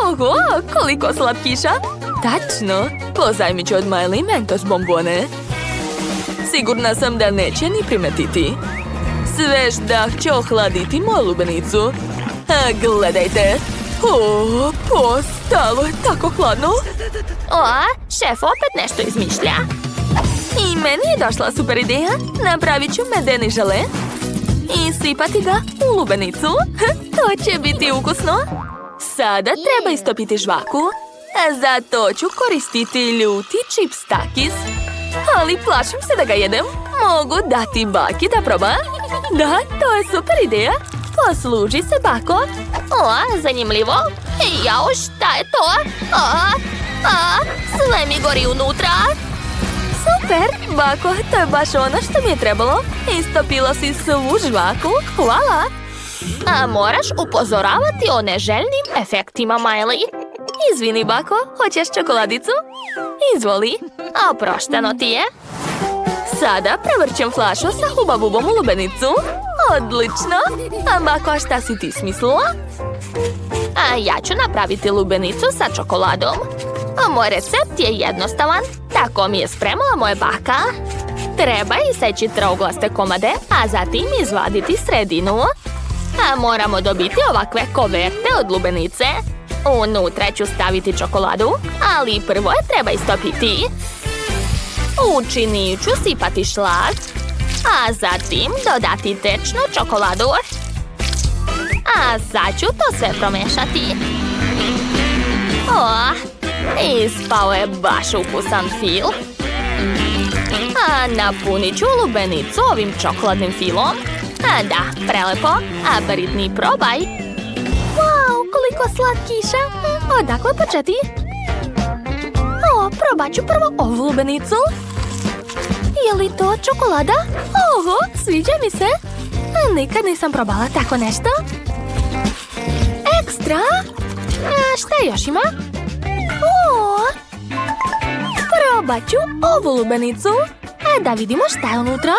Oho, koliko slatkiša. Tačno. Pozajmit ću od Miley Mentos bombone. Sigurna sam da neće ni primetiti. Svež dah će ohladiti moju lubenicu. Gledajte. O, postalo je tako hladno. O, šef opet nešto izmišlja. I meni je došla super ideja. Napravit ću medeni žele i sipati ga u lubenicu. To će biti ukusno. Sada treba istopiti žvaku. Za to ću koristiti ljuti čips Takis. Ali plašim se da ga jedem. Mogu dati baki da proba. Da, to je super ideja. Posluži se, bako. O, zanimljivo. Jao, šta je to? Sve mi gori unutra. Super, bako, to je baš ono što mi je trebalo. Istopila si svu žvaku. Hvala. Moraš upozoravati o neželjnim efektima, Miley. Izvini, bako, hoćeš čokoladicu? Izvoli. Oprošteno ti je. Sada prevrćem flašu sa hubabubom u lubenicu. Odlično. A bako, šta si ti smislila? Ja ću napraviti lubenicu sa čokoladom. Moj recept je jednostavan. Tako mi je spremala moja baka. Treba iseći trouglaste komade, a zatim izvaditi sredinu. Moramo dobiti ovakve koverte od lubenice. Unutra ću staviti čokoladu, ali prvo je treba istopiti. U čini ću sipati šlag, a zatim dodati tečnu čokoladu. A sad ću to sve promešati. Ispao je baš ukusan fil. Napunit ću lubenicu ovim čokoladnim filom. Da, prelepo. A Britney, probaj. koliko slatkiša. Odakle početi? Probat ću prvo ovu lubenicu. Je li to čokolada? Oho, sviđa mi se. Nikad nisam probala tako nešto. Ekstra. Šta još ima? Probat ću ovu lubenicu. Da vidimo šta je unutra.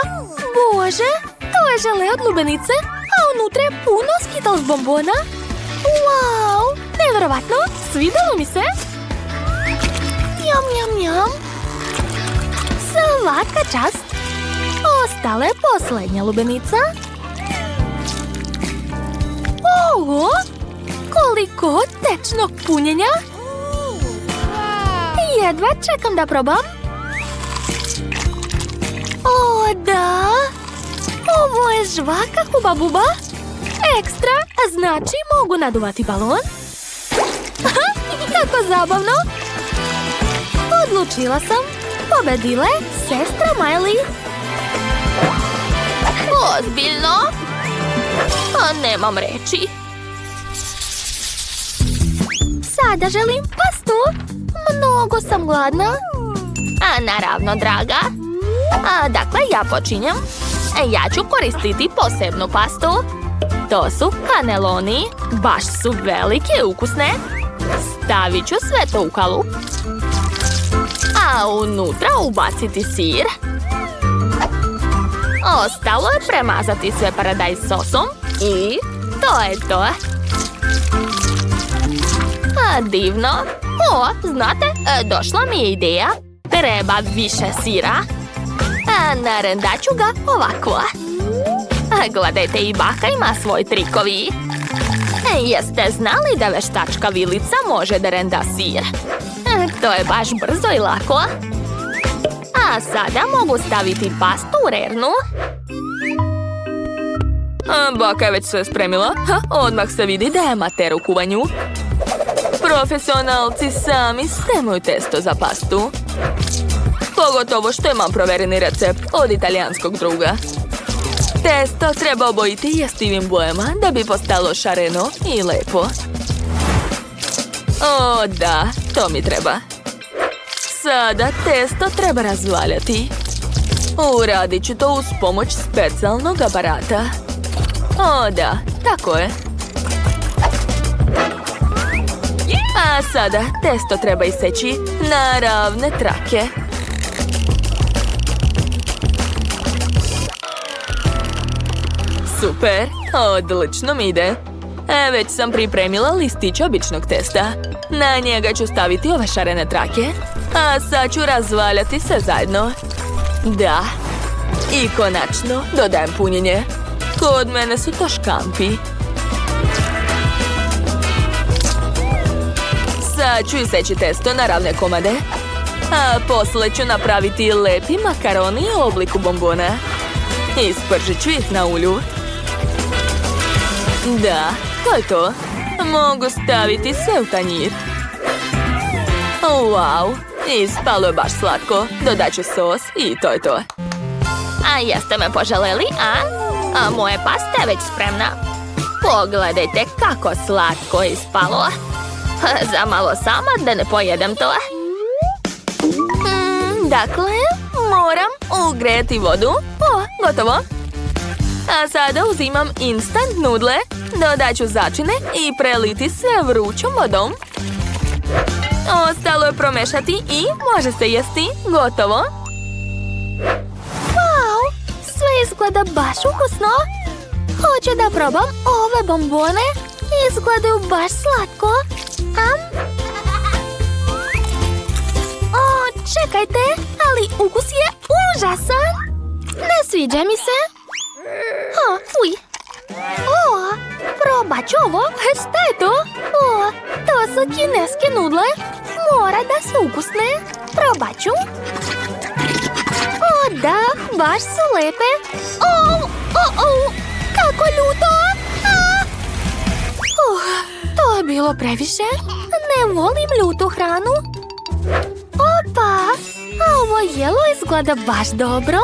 Bože, to je žele od lubenice, a unutra je puno Skittles bombona. Wow, nevjerovatno, svidjelo mi se. Njam, njam, njam. Svaka čast. Ostala je posljednja lubenica. Oho, koliko tečnog punjenja. Jedva čekam da probam. O, da. Ovo je žvaka Huba Buba. Ekstra, znači mogu naduvati balon. Kako zabavno. Odlučila sam. Pobedila je sestra Miley. Ozbiljno? Nemam reći. Sada želim pastu. Mnogo sam gladna. Naravno, draga. Dakle, ja počinjem. Ja ću koristiti posebnu pastu. To su kaneloni. Baš su velike i ukusne. Stavit ću sve to u kalup. A unutra ubaciti sir. Ostalo je premazati sve paradajz sosom. I to je to. Divno. Znate, došla mi je ideja. Treba više sira. Narendat ću ga ovako. Gledajte, i baka ima svoj trikovi. Jeste znali da veštačka vilica može da renda sir? To je baš brzo i lako. A sada mogu staviti pastu u rernu. Baka je već sve spremila. Odmah se vidi da je amater u kuvanju. Profesionalci sami spremaju testo za pastu. Pogotovo što imam provereni recept od italijanskog druga. Testo treba obojiti jestivim bojama da bi postalo šareno i lepo. O, da, to mi treba. Sada testo treba razvaljati. Uradit ću to uz pomoć specijalnog aparata. O, da, tako je. A sada testo treba iseći na ravne trake. Super, odlično mi ide. Već sam pripremila listić običnog testa. Na njega ću staviti ove šarene trake. A sad ću razvaljati sve zajedno. Da. I konačno dodajem punjenje. Kod mene su to škampi. Sad ću iseći testo na ravne komade. A posle ću napraviti lepi makaroni u obliku bombona. Ispržit ću ih na ulju. Da, to je to. Mogu staviti sve u tanjir. Wow, ispalo je baš slatko. Dodat ću sos i to je to. Jeste me poželeli, a moje pasta je već spremna. Pogledajte kako slatko je ispalo. Zamalo sama da ne pojedem to. Dakle, moram ugrejati vodu. Gotovo. A sada uzimam instant nudle, dodat ću začine i preliti sve vrućom vodom. Ostalo je promešati i može se jesti. Gotovo. Wow, sve izgleda baš ukusno. Hoću da probam ove bombone. Izgledaju baš slatko. Čekajte, ali ukus je užasan. Ne sviđa mi se. Fuj. Probat ću ovo. Šta je to? To su kineske nudle. Mora da su ukusne. Probat ću. Da, baš su lepe. Kako ljuto. To je bilo previše. Ne volim ljutu hranu. Opa, ovo jelo izgleda baš dobro.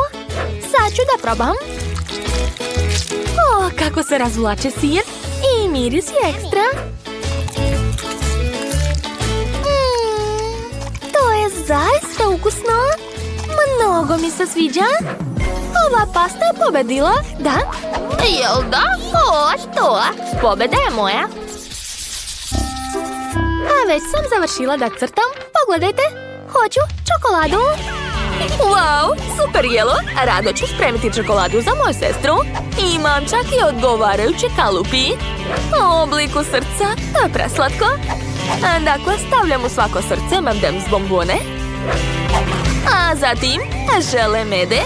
Sad ću da probam. Kako se razvlače sir i miris je ekstra. ukusno. Mnogo mi se sviđa. Ova pasta je pobedila, da? Jel da? O, to. Pobeda je moja. A već sam završila da crtam. Pogledajte. Hoću čokoladu. Wow, super jelo. Rado ću spremiti čokoladu za moju sestru. Imam čak i odgovarajuće kalupi. U obliku srca. To je preslatko. Dakle, stavljam u svako srce M&M's bombone. A zatim žele mede.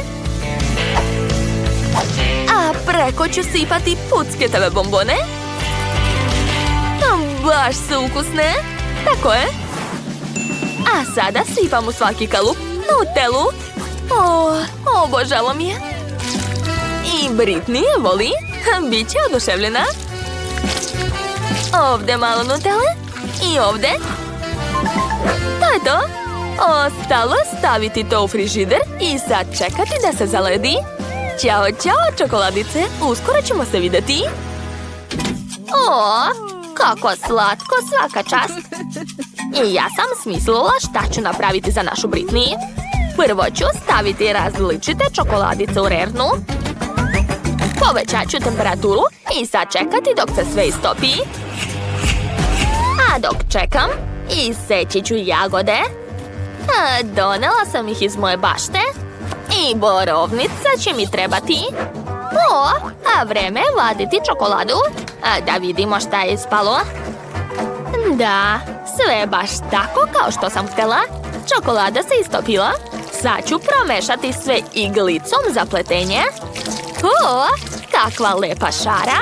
A preko ću sipati pucketove bombone. Baš su ukusne. Tako je. A sada sipam u svaki kalup Nutellu. O, obožavam je. I Britney je voli. Biće oduševljena. Ovdje malo Nutelle. I ovdje. To je to. Ostalo je staviti to u frižider i sad čekati da se zaledi. Ćao, ćao, čokoladice. Uskoro ćemo se vidjeti. O, kako slatko, svaka čast. I ja sam smislila šta ću napraviti za našu Britney. Prvo ću staviti različite čokoladice u rernu. Povećat ću temperaturu i sad čekati dok se sve istopi. A dok čekam, iseći ću jagode. Donela sam ih iz moje bašte. I borovnica će mi trebati. O, a vreme je vaditi čokoladu. Da vidimo šta je ispalo. Da, sve je baš tako kao što sam htjela. Čokolada se istopila. Sad ću promešati sve iglicom za pletenje. O, kakva lepa šara.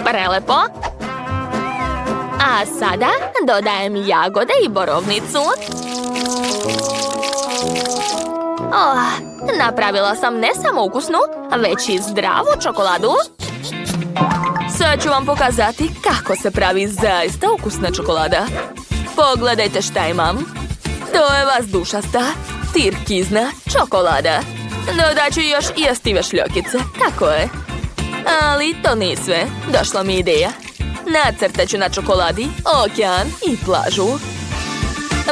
Prelepo. A sada dodajem jagode i borovnicu. Napravila sam ne samo ukusnu, već i zdravu čokoladu. Sad ću vam pokazati kako se pravi zaista ukusna čokolada. Pogledajte šta imam. To je vazdušasta, tirkizna čokolada. Dodat ću još i jastive šljokice, tako je. Ali to nije sve. Došla mi ideja. Nacrtat ću na čokoladi okean i plažu.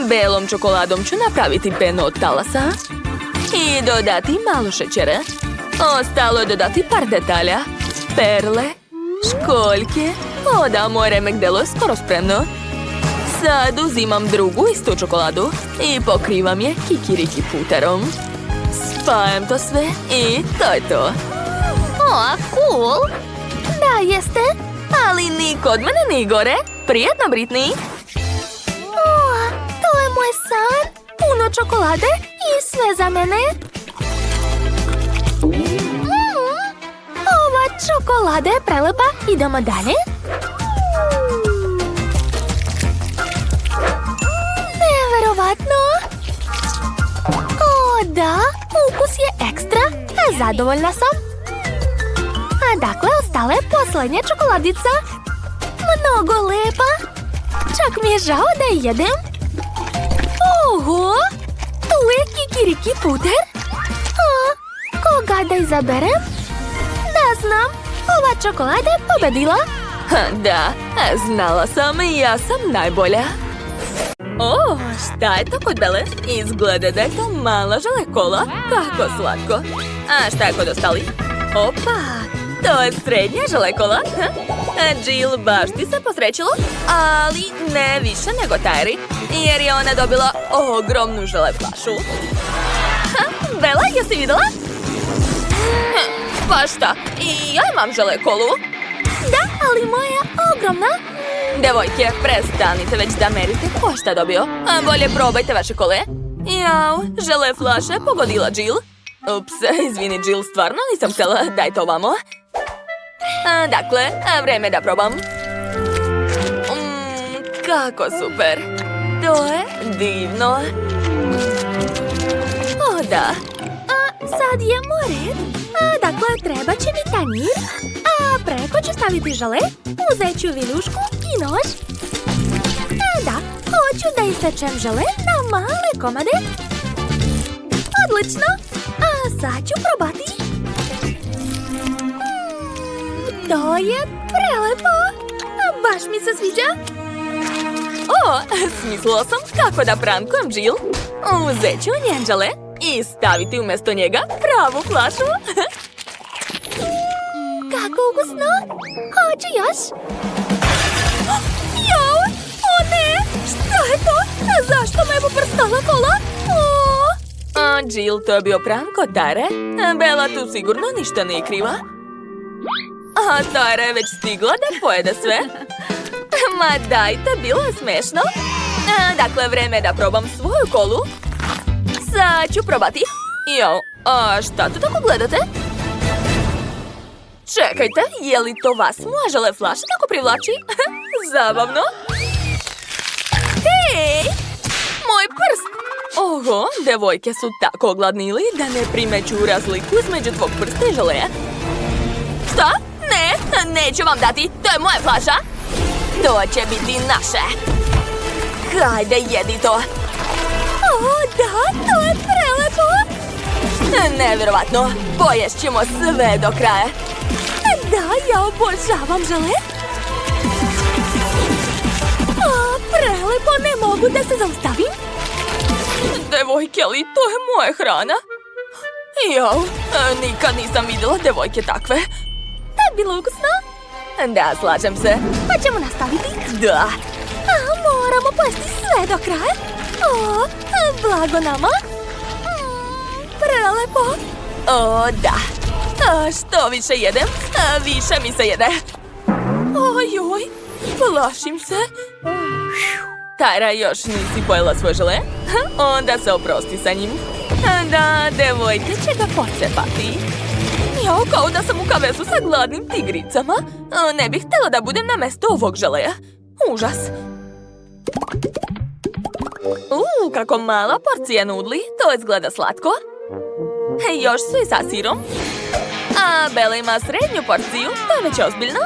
Belom čokoladom ću napraviti penu od talasa. I dodati malo šećera. Ostalo je dodati par detalja. Perle, školjke. O da, moje remek delo je skoro spremno. Sad uzimam drugu istu čokoladu i pokrivam je kikiriki puterom. Spajam to sve i to je to. O, cool. Da, jeste. Ali ni kod mene ni gore. Prijetno, Britney. O, to je moj san. Puno čokolade i sve za mene. Ova čokolada je prelepa. Idemo dalje. Neverovatno. O, da. Ukus je ekstra. Zadovoljna sam. A dakle, ostala je posljednja čokoladica. Mnogo lepa. Čak mi je žao da je jedem. Oho, tu je kikiriki puter. Koga da izaberem? Da znam, ova čokolada je pobedila. Da, znala sam i ja sam najbolja. O, šta je to kod Bele? Izgleda da je to mala žele kola. Kako slatko. A šta je kod ostalih? Opa, to je srednja žele kola. Jill, baš ti se posrećilo, ali ne više nego Tyri, jer je ona dobila ogromnu žele flašu. Bela, jesi vidjela? Pa šta, i ja imam žele kolu. Da, ali moja je ogromna. Devojke, prestanite već da merite ko šta dobio. Bolje probajte vaše kole. Jao, žele flaše pogodila Jill. Ups, izvini Jill, stvarno nisam htjela, daj to ovamo. Dakle, vreme da probam. Kako super. To je divno. O da. Sad je more. Dakle, treba će mi tanjir. A preko ću staviti žele. Uzet ću viljušku i nož. Da, hoću da isečem žele na male komade. Odlično. A sad ću probati. To je prelepo. Baš mi se sviđa. O, smislila sam kako da prankujem Jill. Uzet ću njen žele i staviti umjesto njega pravu flašu. Kako ukusno! Hoću još! Jao, o ne, šta je to? Zašto me je poprskala kola? Jill, to je bio prank od Tare. Bella tu sigurno ništa nije kriva. A Tara je već stigla da pojede sve. Ma dajte, bilo je smešno. Dakle, vreme je da probam svoju kolu. Sad ću probati. Jao, a šta tu tako gledate? Čekajte, je li to vas moja žele flaša tako privlači? Zabavno. Hej, moj prst! Oho, devojke su tako ogladnili da ne primeću razliku između tvog prsta i želeja. Šta? Ne, neću vam dati, to je moja flaša. To će biti naše. Hajde, jedi to. O, da, to je prelepo. Nevjerovatno, pojest ćemo sve do kraja. Da, ja obožavam žele. O, prelepo, ne mogu da se zaustavim. Devojke, ali to je moja hrana. Jao, nikad nisam vidjela devojke takve. Da je bilo ukusno? Da, slažem se. Pa ćemo nastaviti? Da. Moramo pojesti sve do kraja. O, blago nama. Prelepo. O, da. Što više jedem, više mi se jede. Ojoj, plašim se. Tara, još nisi pojela svoj žele? Onda se oprosti sa njim. Da, devojke će ga pocepati. Jao, kao da sam u kavezu sa gladnim tigricama. Ne bih htjela da budem na mjesto ovog želeja. Užas. Kako mala porcija nudli, to izgleda slatko. Još su i sa sirom. A Bella ima srednju porciju, to je već ozbiljno.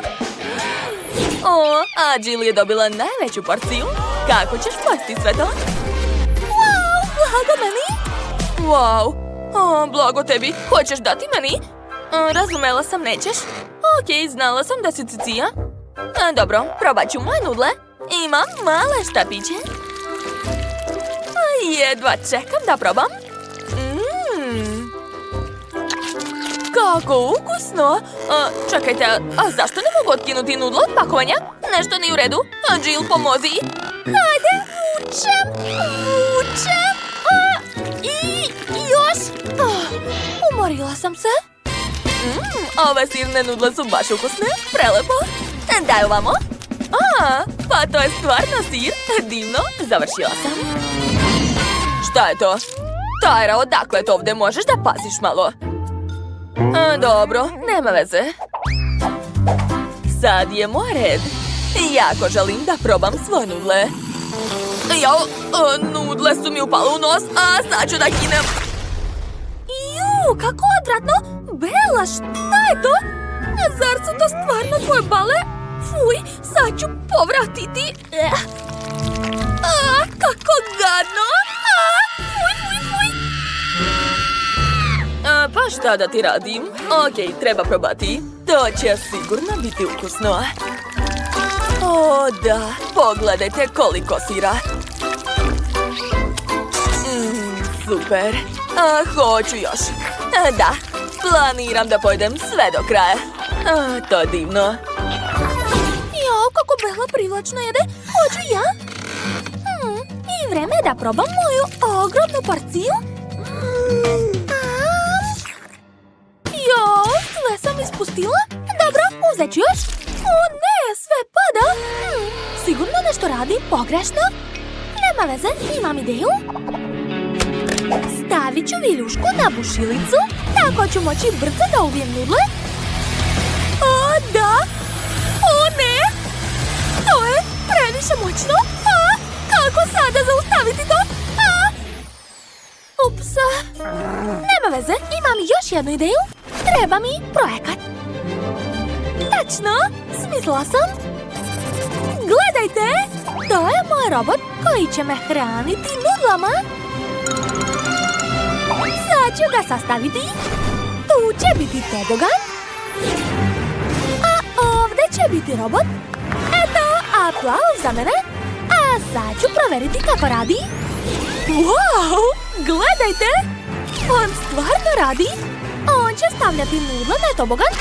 A Jill je dobila najveću porciju. Kako ćeš pojesti sve to? Wow, blago meni. Wow, blago tebi. Hoćeš dati meni? Razumela sam, nećeš. Okej, znala sam da si cicija. Dobro, probat ću moje nudle. Imam male štapiće. Jedva čekam da probam. Kako ukusno! Čekajte, a zašto ne mogu otkinuti nudlo od pakovanja? Nešto nije u redu. Jill, pomozi! Hajde, vučem! I još! Umorila sam se. Ove sirne nudle su baš ukusne. Prelepo. Daj ovamo. Pa to je stvarno sir. Divno, završila sam. Šta je to? Tara, odakle to ovdje možeš da paziš malo? Dobro, nema veze. Sad je moj red. Jako želim da probam svoje nudle. Jao, nudle su mi upale u nos, a sad ću da kinem. Kako odvratno! Bella, šta je to? Zar su to stvarno tvoje bale? Fuj, sad ću povratiti. Kako gadno! Fuj. Pa šta da ti radim? Okej, treba probati. To će sigurno biti ukusno. O, da, pogledajte koliko sira. Super. Hoću još. Da, planiram da pojedem sve do kraja. To je divno. Jao, kako Bella privlačno jede. Hoću ja. I vreme je da probam moju ogromnu porciju. Jao, sve sam ispustila. Dobro, uzet ću još. O ne, sve pada. Sigurno nešto radim pogrešno. Nema veze, imam ideju. Stavit ću viljušku na bušilicu, tako ću moći brzo da uvijem nudle. O, da! O, ne! To je previše moćno! Kako sada zaustaviti to? Ups! Nema veze, imam još jednu ideju. Treba mi projekat. Tačno, smislila sam. Gledajte! To je moj robot koji će me hraniti nudlama. Sad ću ga sastaviti. Tu će biti tobogan. A ovdje će biti robot. Eto, aplauz za mene. A Sad ću provjeriti kako radi. Wow, gledajte! On stvarno radi. On će stavljati nudle na tobogan,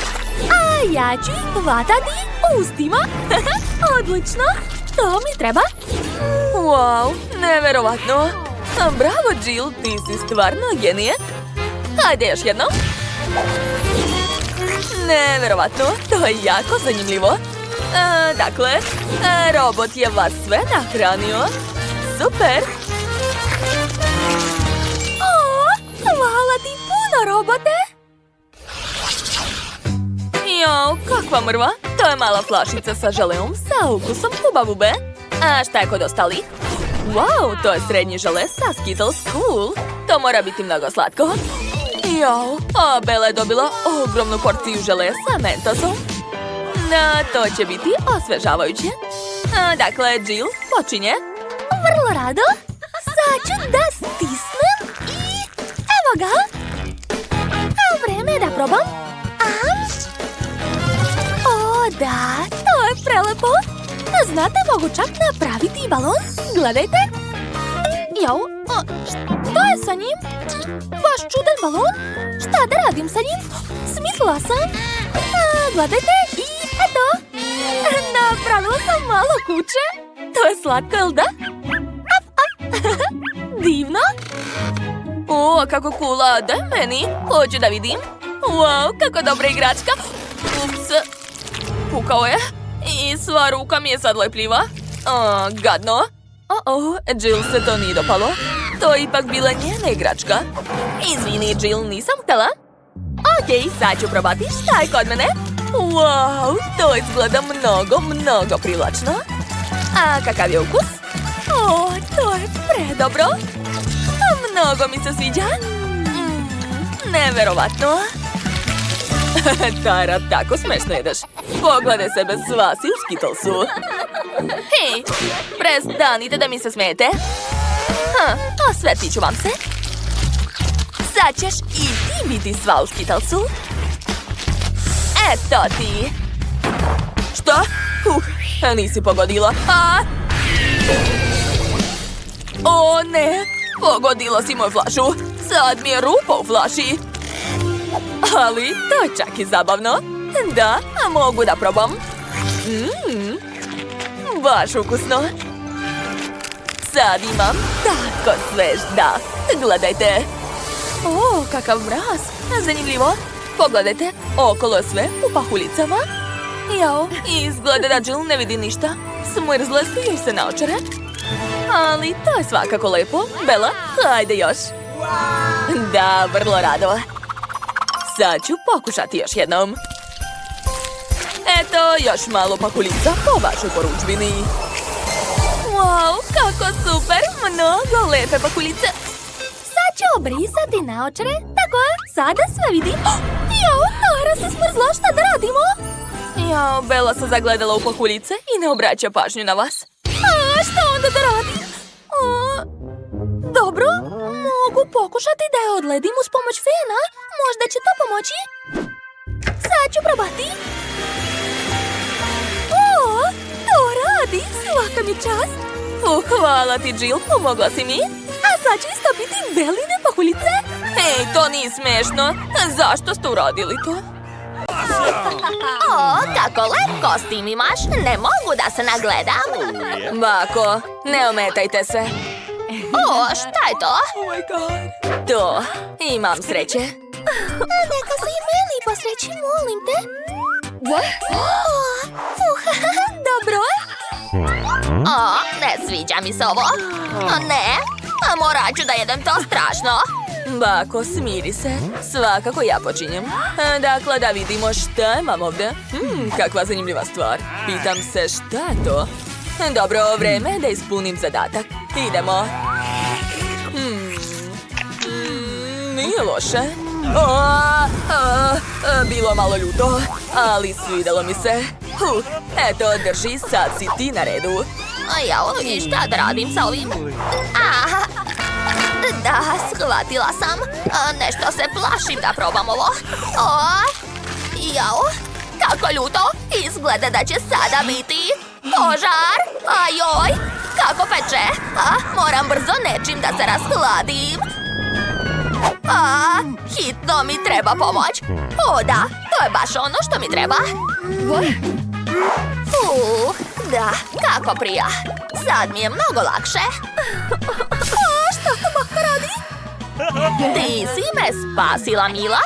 a ja ću ih hvatati ustima. Odlično, to mi treba. Wow, neverovatno. Bravo, Jill, ti si stvarno genije. Hajde još jednom. Neverovatno, to je jako zanimljivo. Dakle, robot je vas sve nahranio. Super. Hvala ti puno, robote. Jo, kakva mrva. To je mala flašica sa želeom sa ukusom Huba Bube. A šta je kod ostalih? Wow, to je srednji žele sa Skittles, cool. To mora biti mnogo slatko. Jo, a Bella je dobila ogromnu porciju žele sa Mentosom. To će biti osvežavajuće. Dakle, Jill, počinje. Vrlo rado. Sad ću da stisnem i evo ga. Vreme je da probam. O, da, to je prelepo. Znate, mogu čak napraviti i balon. Gledajte. Jo, što je sa njim? Baš čudan balon. Šta da radim sa njim? Smislila sam. Gledajte i eto. Napravila sam malo kuće. To je slatko, jel da? Divno. O, kako kula. Daj meni. Hoću da vidim. Wow, kako dobra igračka. Ups. Pukao je. I sva ruka mi je sad lepljiva. Gadno. Jill se to nije dopalo. To je ipak bila njena igračka. Izvini, Jill, nisam htjela. Okej, sad ću probati šta je kod mene. Wow, to izgleda mnogo privlačno. A kakav je ukus? O, to je predobro. Mnogo mi se sviđa. Neverovatno. Tara, tako smešno jedeš. Pogledaj sebe sva si u Skittlesu. Hej, prestanite da mi se smijete. Osvetit ću vam se. Sad ćeš i ti biti sva u Skittlesu. Eto ti. Šta? Nisi pogodila. O ne, pogodila si moju flašu. Sad mi je rupa u flaši. Ali to je čak i zabavno. Da, a mogu da probam. Baš ukusno. Sad imam tako svež dah. Gledajte. O, kakav mraz. Zanimljivo. Pogledajte, okolo je sve u pahuljicama. Jao, izgleda da Jill ne vidi ništa. Smrzle su joj se naočare. Ali to je svakako lepo. Bella, hajde još. Da, vrlo rado. Sad ću pokušati još jednom. Eto, još malo pahuljica po vašoj poručbini. Wow, kako super! Mnogo lepe pahuljice. Sad ću obrisati naočare. Tako je, sada sve vidim. Jao, Tara se smrzla, šta da radimo? Jao, Bella se zagledala u pahuljice i ne obraća pažnju na vas. Šta onda da radim? Dobro, mogu pokušati da je odledim uz pomoć fena. Možda će to pomoći. Sad ću probati. O, to radi, svaka mi čast. Hvala ti, Jill, pomogla si mi. A sad ću istopiti Belline pahuljice. Hej, to nije smešno. Zašto ste uradili to? O, kako lep kostim imaš. Ne mogu da se nagledam. Bako, ne ometajte se. O, šta je to? To, imam sreće. Neka se i meni posreći, molim te. Dobro. O, ne sviđa mi se ovo. Ne, morat ću da jedem to strašno. Bako, smiri se. Svakako ja počinjem. Dakle, da vidimo šta imam ovdje. Kakva zanimljiva stvar. Pitam se šta je to. Dobro, vreme je da ispunim zadatak. Idemo. Nije loše. Bilo malo ljuto, ali svidelo mi se. Eto, drži, sad si ti na redu. Jao, i šta da radim sa ovim? Da, shvatila sam. Nešto se plašim da probam ovo. Jao, kako ljuto. Izgleda da će sada biti požar. Ajoj, kako peče. Moram brzo nečim da se rashladim. Hitno mi treba pomoć. O da, to je baš ono što mi treba. Da, kako prija. Sad mi je mnogo lakše. Šta to baka radi? Ti si me spasila, Mila.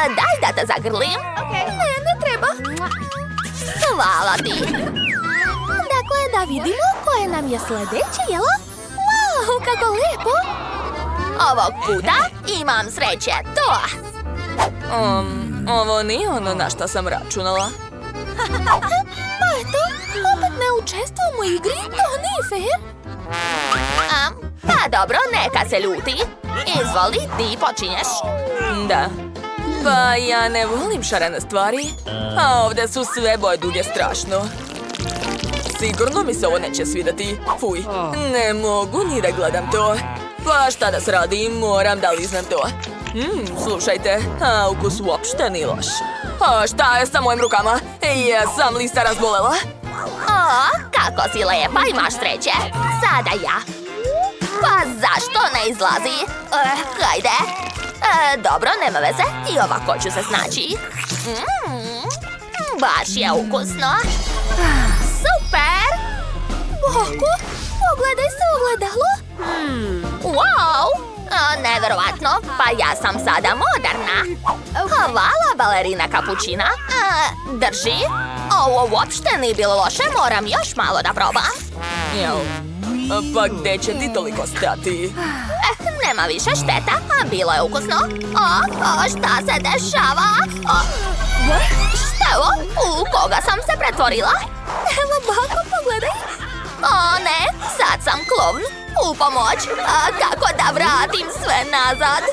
Daj da te zagrlim. Ne treba. Hvala ti. Dakle, da vidimo koje nam je sljedeće jelo. Wow, kako lepo. Ovog puta imam sreće, to. Ovo nije ono na šta sam računala. Pa eto, opet ne učestvujem u igri, to nije fair. Pa dobro, neka se ljuti. Izvoli, ti počinješ. Da. Pa ja ne volim šarene stvari. A ovdje su sve boje duge strašno. Sigurno mi se ovo neće svidjeti. Fuj, ne mogu ni da gledam to. Pa šta da se radi, moram da liznem to. Slušajte, ukus uopšte nije loš. Šta je sa mojim rukama? Jesam li se razbolela? Kako si lepa, imaš sreće. Sada ja. Pa zašto ne izlazi? Hajde. Dobro, nema veze. I ovako ću se snaći. Baš je ukusno. Super! Boku, pogledaj se u ogledalo. Wow! Neverovatno, pa ja sam sada moderna. Hvala, balerina kapućina. Drži. Ovo uopšte nije bilo loše, moram još malo da probam. Jel? Pa gde će ti toliko stati? Nema više šteta, a bilo je ukusno. Šta se dešava? Šta je ovo? U koga sam se pretvorila? Evo, bako, pogledaj. Ne, sad sam klovn. U pomoć. Kako da vratim sve nazad?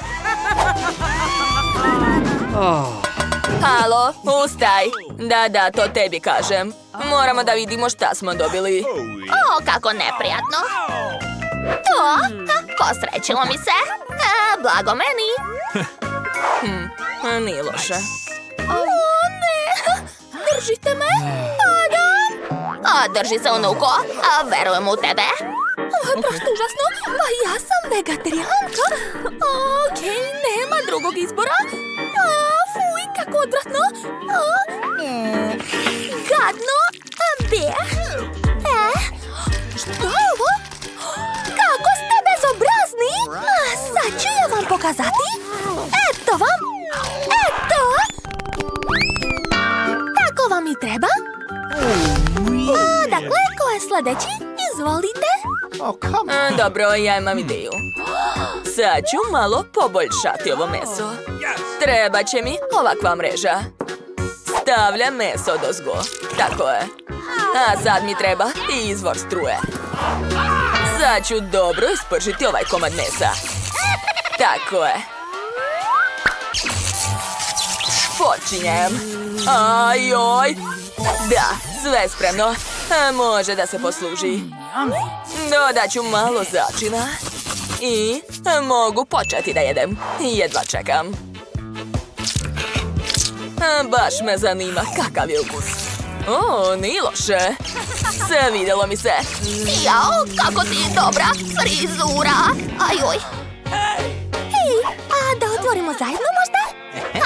Halo, ustaj. Da, to tebi kažem. Moramo da vidimo šta smo dobili. Kako neprijatno. To? Posrećilo mi se. Blago meni. Nije loše. Ne. Držite me. Drži se, unuko. Verujem u tebe. Prosto užasno. Pa ja sam vegetarijanka. Okej, nema drugog izbora. Fuj, kako odvratno. Gadno. Što je ovo? Kako ste bezobrazni? Sad ću ja vam pokazati. Eto vam. Eto. Tako vam i treba. Dakle, ko je sljedeći? Izvolite. Dobro, ja imam ideju. Sad ću malo poboljšati ovo meso. Treba će mi ovakva mreža. Stavljam meso odozgo. Tako je. A sad mi treba i izvor struje. Sad ću dobro ispržiti ovaj komad mesa. Tako je. Počinjem. Ajoj. Da, sve je spremno. Može da se posluži. Dodat ću malo začina. I mogu početi da jedem. Jedva čekam. Baš me zanima kakav je ukus. Nije loše. Sve vidjelo mi se. Jao, kako ti je dobra frizura. Ajoj. Hej, da otvorimo zajedno možda?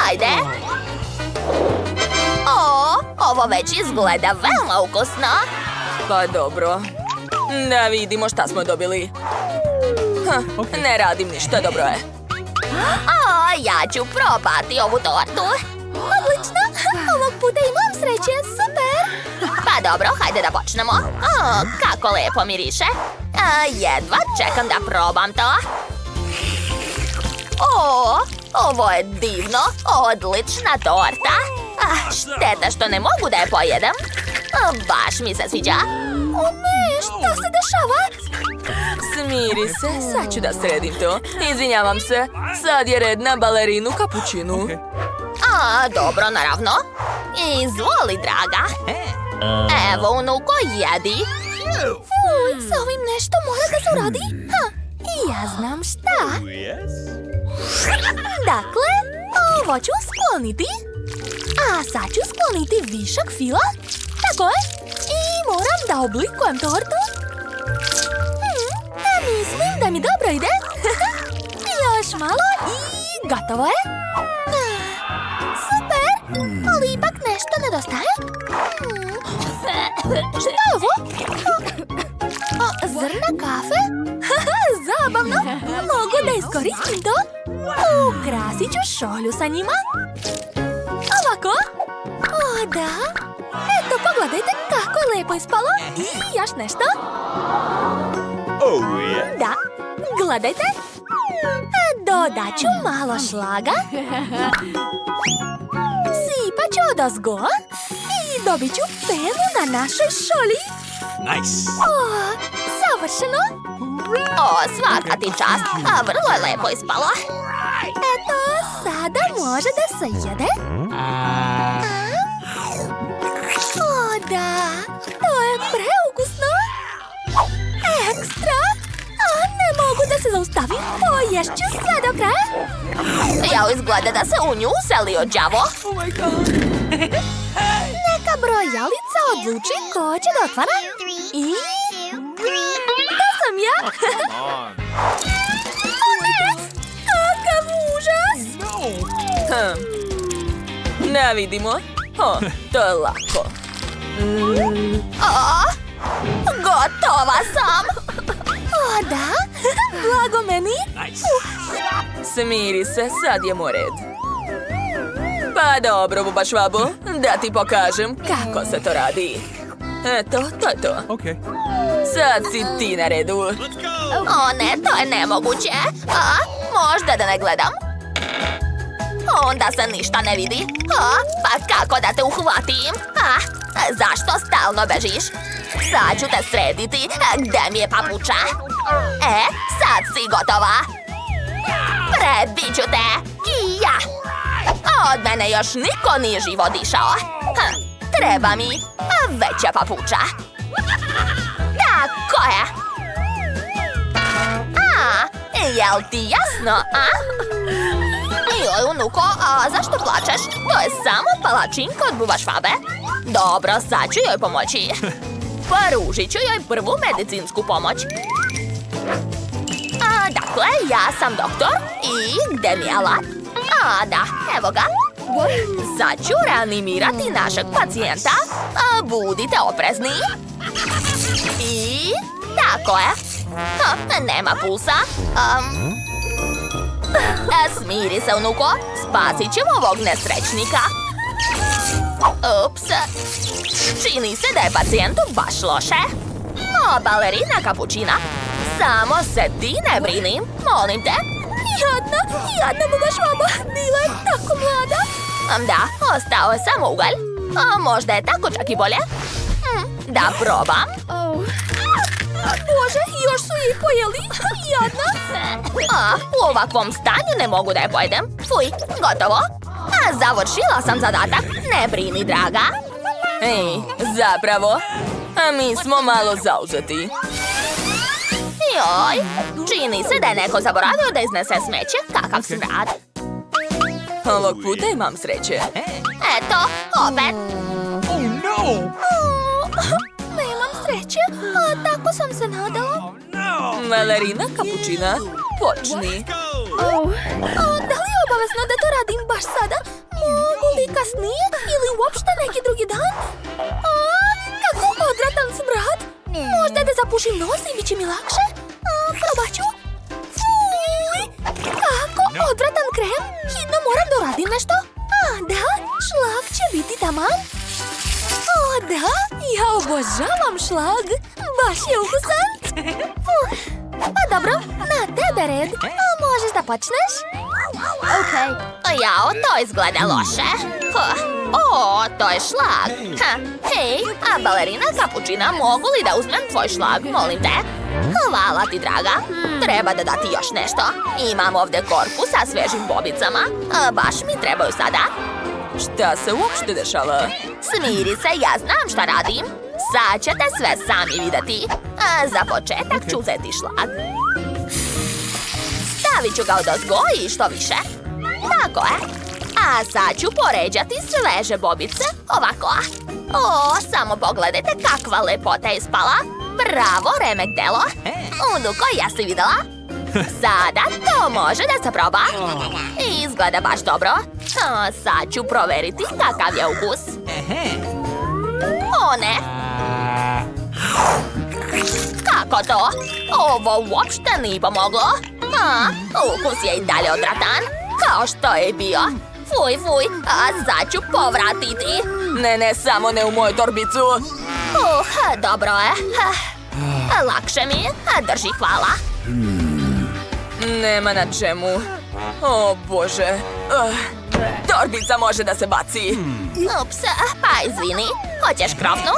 Hajde. Ovo već izgleda veoma ukusno. Pa dobro. Da vidimo šta smo dobili. Ne radim ništa, dobro je. Ja ću probati ovu tortu. Odlično, ovog puta imam sreće, super. Pa dobro, hajde da počnemo. Kako lepo miriše. Jedva čekam da probam to. Ovo je divno, odlična torta. Šteta što ne mogu da je pojedem. Baš mi se sviđa. Ne, šta se dešava? Smiri se, sad ću da sredim to. Izvinjavam se, sad je red na balerinu kapućinu. Dobro, naravno. Izvoli, draga. Evo, unuko, jedi. Fuj, sa ovim nešto mora da se uradi. Ja znam šta. Dakle, ovo ću skloniti. A sad ću skloniti višak fila. Tako je. I moram da oblikujem tortu. da mi dobro ide. Još malo i gotovo je. Super, ali ipak nešto nedostaje. Šta je ovo? Zrna kafe? Zabavno, mogu da iskoristim to. Ukrasit ću šolju sa njima. Ovako. O, da. Eto, pogledajte kako je lepo ispalo. I još nešto. Da, gledajte. Dodat ću malo šlaga. Sipat ću odozgo. I dobit ću penu na našoj šolji. Nice. O, savršeno. O, svaka ti čast, a vrlo je lepo ispalo. Eto, sada može da se jede. O, da, to je preukusno. Ekstra. A ne mogu da se zaustavim. Poješću sve do kraja. Jao, izgleda da se u nju uselio đavo. Neka brojalica odluči ko će da otvara. I... to sam ja. O ne, kakav užas. Ne vidimo. O, to je lako. O, gotova sam. O, da? Blago meni. Nice. Smiri se, sad je moj red. Pa dobro, buba švabo, da ti pokažem kako se to radi. Eto, to je to. Okay. Sad si ti na redu. Let's go. O ne, to je nemoguće. A, možda da ne gledam. Onda se ništa ne vidi. A, pa kako da te uhvatim? A, zašto stalno bežiš? Sad ću te srediti. Gde mi je papuča? Sad si gotova. Prebit ću te. I ja. Od mene još niko nije živo dišao. Treba mi veća papuča. Tako je. Jel ti jasno, a? Joj, unuko, a zašto plačeš? To je samo palačinka od buba švabe. Dobro, sad ću joj pomoći. Pružit ću joj prvu medicinsku pomoć. Dakle, ja sam doktor i gde mi je alat? Da, evo ga. Sad ću reanimirati našeg pacijenta. Budite oprezni. I tako je. Nema pulsa. Smiri se, unuko. Spasit ćemo ovog nesrećnika. Ups. Čini se da je pacijentu baš loše. Balerina Kapučina. Samo se ti ne brini, molim te. Jadna buba švaba. Bila je tako mlada. Da, ostao je samo ugalj. Možda je tako čak i bolje. Da probam. Bože, još su je pojeli. Jadna. U ovakvom stanju ne mogu da je pojedem. Fuj, gotovo. Završila sam zadatak. Ne brini, draga. Ej, zapravo, a mi smo malo zauzeti. Joj, čini se da je neko zaboravio da iznese smeće. Kakav srad. Ovog puta imam sreće. Eto, opet. Oh no. Nemam sreće, a tako sam se nadala. Oh no. Balerina Kapučina, počni. Da li je obavezno da to radim baš sada? Mogu li kasnije ili uopšte neki drugi dan? Kako odratan smrad. Možda da zapušim nos i bit će mi lakše? Probat ću. Fuj, kako odvratan krem. Hitno moram doradim nešto. Da, šlag će biti taman. Da, ja obožavam šlag. Baš je ukusan. Pa dobro, na tebe red. Možeš da počneš? Okej. Jao, to izgleda loše. O, to je šlag. Hej, a balerina Kapučina, mogu li da uzmem tvoj šlag, molim te? Hvala ti, draga. Treba da dati još nešto. Imam ovdje korpu sa svežim bobicama. Baš mi trebaju sada. Šta se uopšte dešava? Smiri se, ja znam šta radim. Sad ćete sve sami videti. Za početak ću uzeti šlag. Stavit ću ga odozgo i što više. Tako je. A sad ću poređati sveže bobice. Ovako. O, samo pogledajte kakva lepota je ispala. Bravo, remek delo. Unuko, jesi videla? Sada to može da se proba. Izgleda baš dobro. Sad ću proveriti kakav je ukus. O ne! Kako to? Ovo uopšte nije pomoglo. Ukus je i dalje odratan. Kao što je bio. Fuj, fuj, a sad ću povratiti. Ne, samo ne u moju torbicu. Dobro je. Lakše mi. Drži, hvala. Nema na čemu. O Bože. Torbica može da se baci. Ups, pa izvini. Hoćeš krofnu?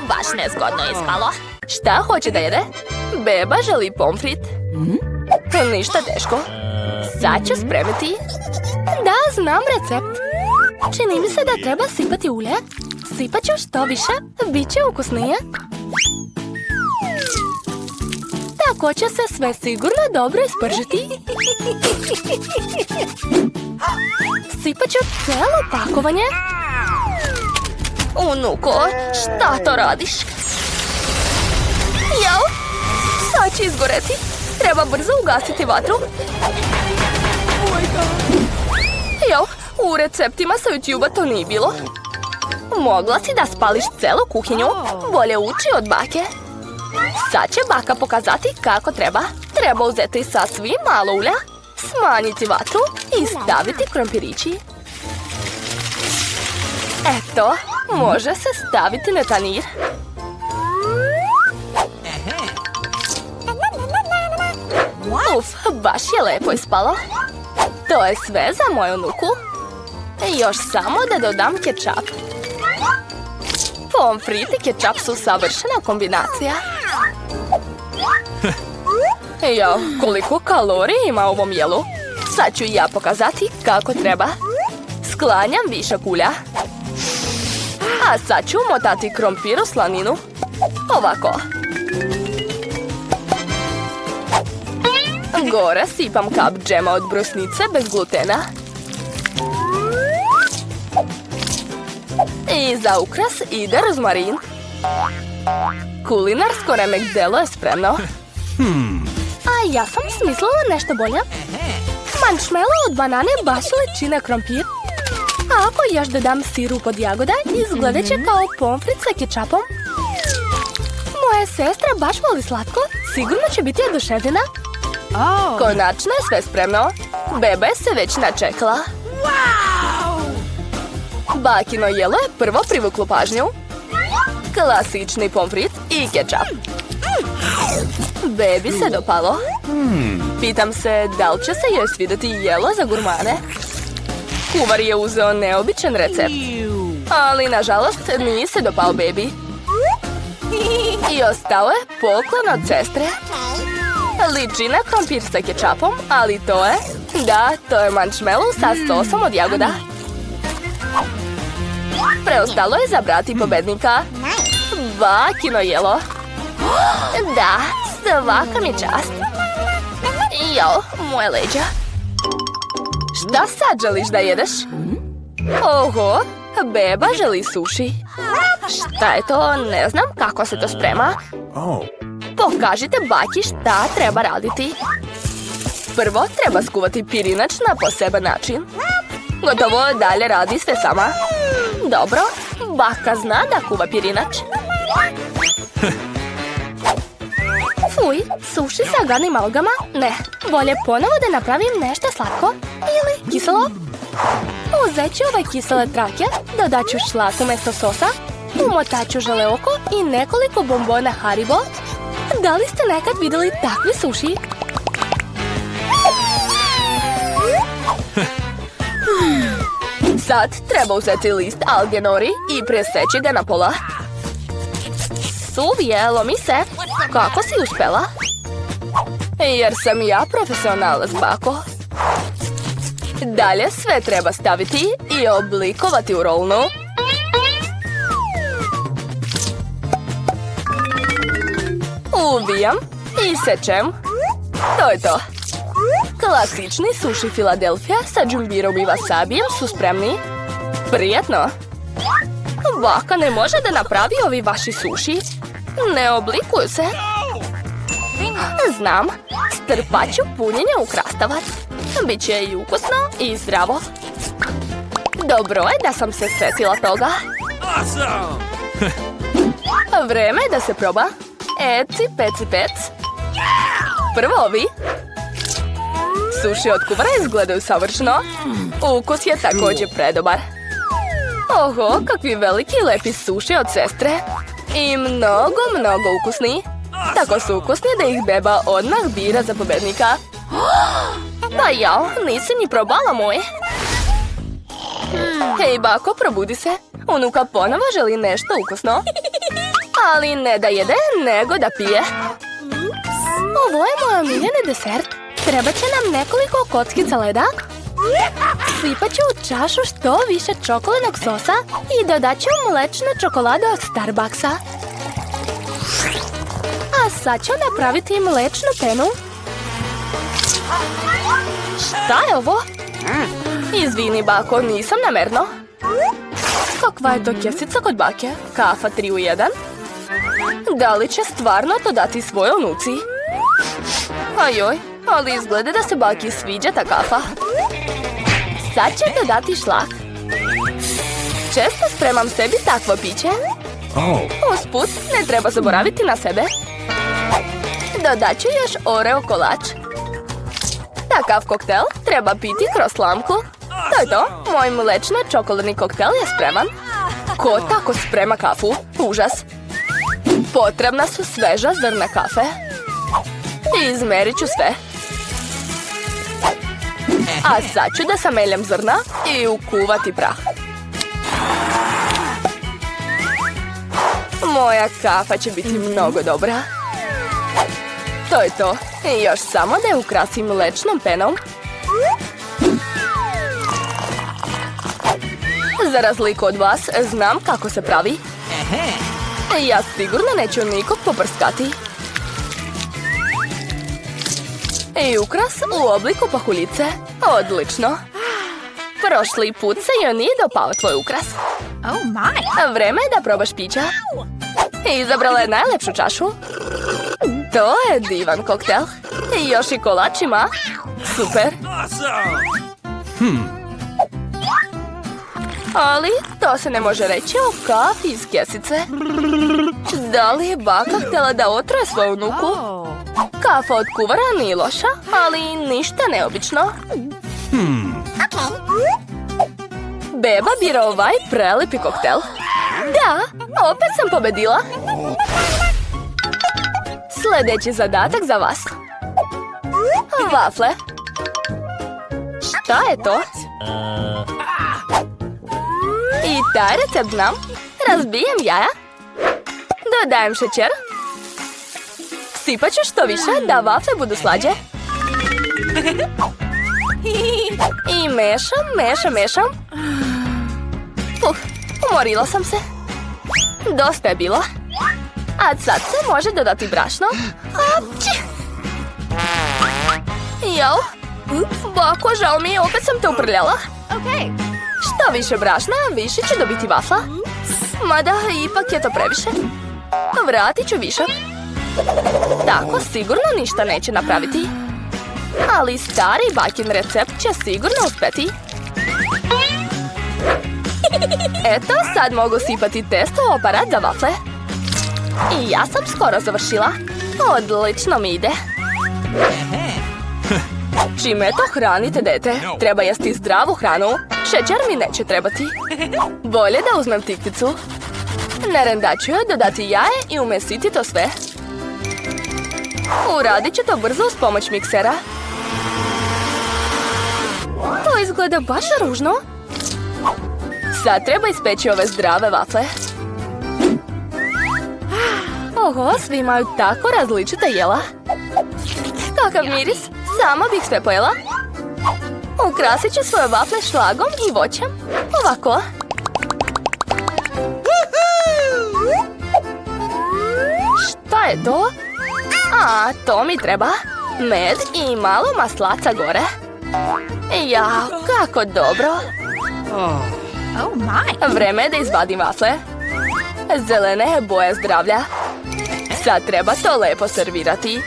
Baš nezgodno ispalo. Šta hoće da jede? Beba želi pomfrit. Ništa teško. Sad ću spremiti. Da, znam recept. Čini mi se da treba sipati ulje. Sipat ću što više, bit će ukusnije. Tako će se sve sigurno dobro ispržiti. Sipat ću cijelo pakovanje. Unuko, šta to radiš? Jao, sad će izgoreti. Treba brzo ugasiti vatru. Jao, u receptima sa YouTube-a to nije bilo. Mogla si da spališ celu kuhinju. Bolje uči od bake. Sad će baka pokazati kako treba. Treba uzeti sasvim malo ulja, smanjiti vatru i staviti krompirići. Eto, može se staviti na tanjir. Uf, baš je lepo ispalo. To je sve za moju unuku. Još samo da dodam kečap. Pomfrit i kečap su savršena kombinacija. Jao, koliko kalorija ima u ovom jelu. Sad ću ja pokazati kako treba. Sklanjam višak ulja. A sad ću motati krompir u slaninu. Ovako. Gore sipam kap džema od brusnice bez glutena. I za ukras ide rozmarin. Kulinarsko remek delo je spremno. A ja sam smislila nešto bolje. Marshmallow od banane baš liči na krompir. A ako još dodam sirup od jagoda, izgledat će kao pomfrit sa kečapom. Moja sestra baš voli slatko. Sigurno će biti oduševljena. Konačno je sve spremno. Beba se već načekala. Bakino jelo je prvo privuklo pažnju. Klasični pomfrit i kečap. Bebi se dopalo. Pitam se da li će se joj svidjeti jelo za gurmane. Kuvar je uzeo neobičan recept. Ali nažalost nije se dopao bebi. I ostao je poklon od sestre. Liči na krompir sa kečapom, ali to je... Da, to je marshmallow sa sosom od jagoda. Preostalo je zabrati pobednika. Bakino jelo. Da, svaka mi čast. Jao, moje leđa. Šta sad želiš da jedeš? Oho, beba želi suši. Šta je to? Ne znam kako se to sprema. Pokažite baki šta treba raditi. Prvo treba skuvati pirinač na poseban način. Gotovo, dalje radi sve sama. Dobro, baka zna da kuva pirinač. Fuj, suši sa gadnim algama? Ne, bolje ponovo da napravim nešto slatko ili kiselo. Uzet ću ove kisele trake, dodat ću šlak umjesto sosa, umotat ću žele oko i nekoliko bombona Haribo. Da li ste nekad vidjeli takvi suši? Sad treba uzeti list alge nori i preseći ga na pola. Suvijelo mi se. Kako si uspela? Jer sam ja profesionalac, bako. Dalje sve treba staviti i oblikovati u rolnu. Uvijam i sečem. To je to. Klasični suši Filadelfija sa džumbirom i wasabijem su spremni. Prijetno! Baka ne može da napravi ovi vaši suši. Ne oblikuju se. Znam, strpat ću punjenje u krastavac. Biće i ukusno i zdravo. Dobro je da sam se setila toga. Awesome! Vreme je da se proba. Eci, peci, pec. Prvo ovi. Suši od kuvara izgledaju savršeno. Ukus je također predobar. Oho, kakvi veliki i lepi suši od sestre. I mnogo ukusni. Tako su ukusni da ih beba odmah bira za pobednika. Pa jao, nisi ni probala moj. Hej bako, probudi se. Unuka ponovo želi nešto ukusno. Ali ne da jede, nego da pije. Ovo je moj omiljeni desert. Treba će nam nekoliko kockica leda. Sipat ću u čašu što više čokoladnog sosa i dodat ću mlečnu čokoladu od Starbucksa. A sad ću napraviti mlečnu penu. Šta je ovo? Izvini, bako, nisam namerno. Kakva je to kesica kod bake? Kafa 3 u 1? Da li će stvarno to dati svojoj unuci? Ajoj, ali izgleda da se baki sviđa ta kafa. Sad ću dodati šlag. Često spremam sebi takvo piće. Usput, ne treba zaboraviti na sebe. Dodat ću još Oreo kolač. Takav koktel treba piti kroz slamku. To je to, moj mlečno-čokoladni koktel je spreman. Ko tako sprema kafu? Užas. Potrebna su sveža zrna kafe. Izmerit ću sve. A sad ću da sameljem zrna i ukuvati prah. Moja kafa će biti mnogo dobra. To je to. Još samo da je ukrasim mlečnom penom. Za razliku od vas, znam kako se pravi. Ja sigurno neću nikog poprskati. I ukras u obliku pahuljice. Odlično. Prošli put se joj nije dopao tvoj ukras. Oh my! Vreme je da probaš pića. Izabrala je najlepšu čašu. To je divan koktel. I još i kolač ima. Super. Awesome! Ali to se ne može reći o kafi iz kesice. Da li je baka htjela da otruje svoju unuku? Kafa od kuvara nije loša, ali ništa neobično. Beba bira ovaj prelepi koktel. Da, opet sam pobedila. Sljedeći zadatak za vas. Vafle. Šta je to? I taj recept znam. Razbijem jaja. Dodajem šećer. Sipat ću što više da vafle budu slađe. I mešam. Umorila sam se. Dosta je bilo. A sad se može dodati brašno. Apči! Jao. Bako, žao mi je, opet sam te uprljala. Što više brašna, više će dobiti vafla. Mada, ipak je to previše. Vratit ću višak. Tako sigurno ništa neće napraviti. Ali stari bakin recept će sigurno uspjeti. Eto, sad mogu sipati testo u aparat za vafle. I ja sam skoro završila. Odlično mi ide. Čime to hranite, dete? Treba jesti zdravu hranu. Šećer mi neće trebati. Bolje da uzmem tikvicu. Na rendaču joj dodati jaje i umesiti to sve. Uradit ću to brzo uz pomoć miksera. To izgleda baš ružno. Sad treba ispeći ove zdrave vafle. Oho, svi imaju tako različita jela. Kakav miris, sama bih sve pojela. Ukrasit ću svoje vafle šlagom i voćem. Ovako. Šta je to? A, to mi treba. Med i malo maslaca gore. Jao, kako dobro. Oh my! Vreme je da izvadim vafle. Zelene je boja zdravlja. Sad treba to lepo servirati.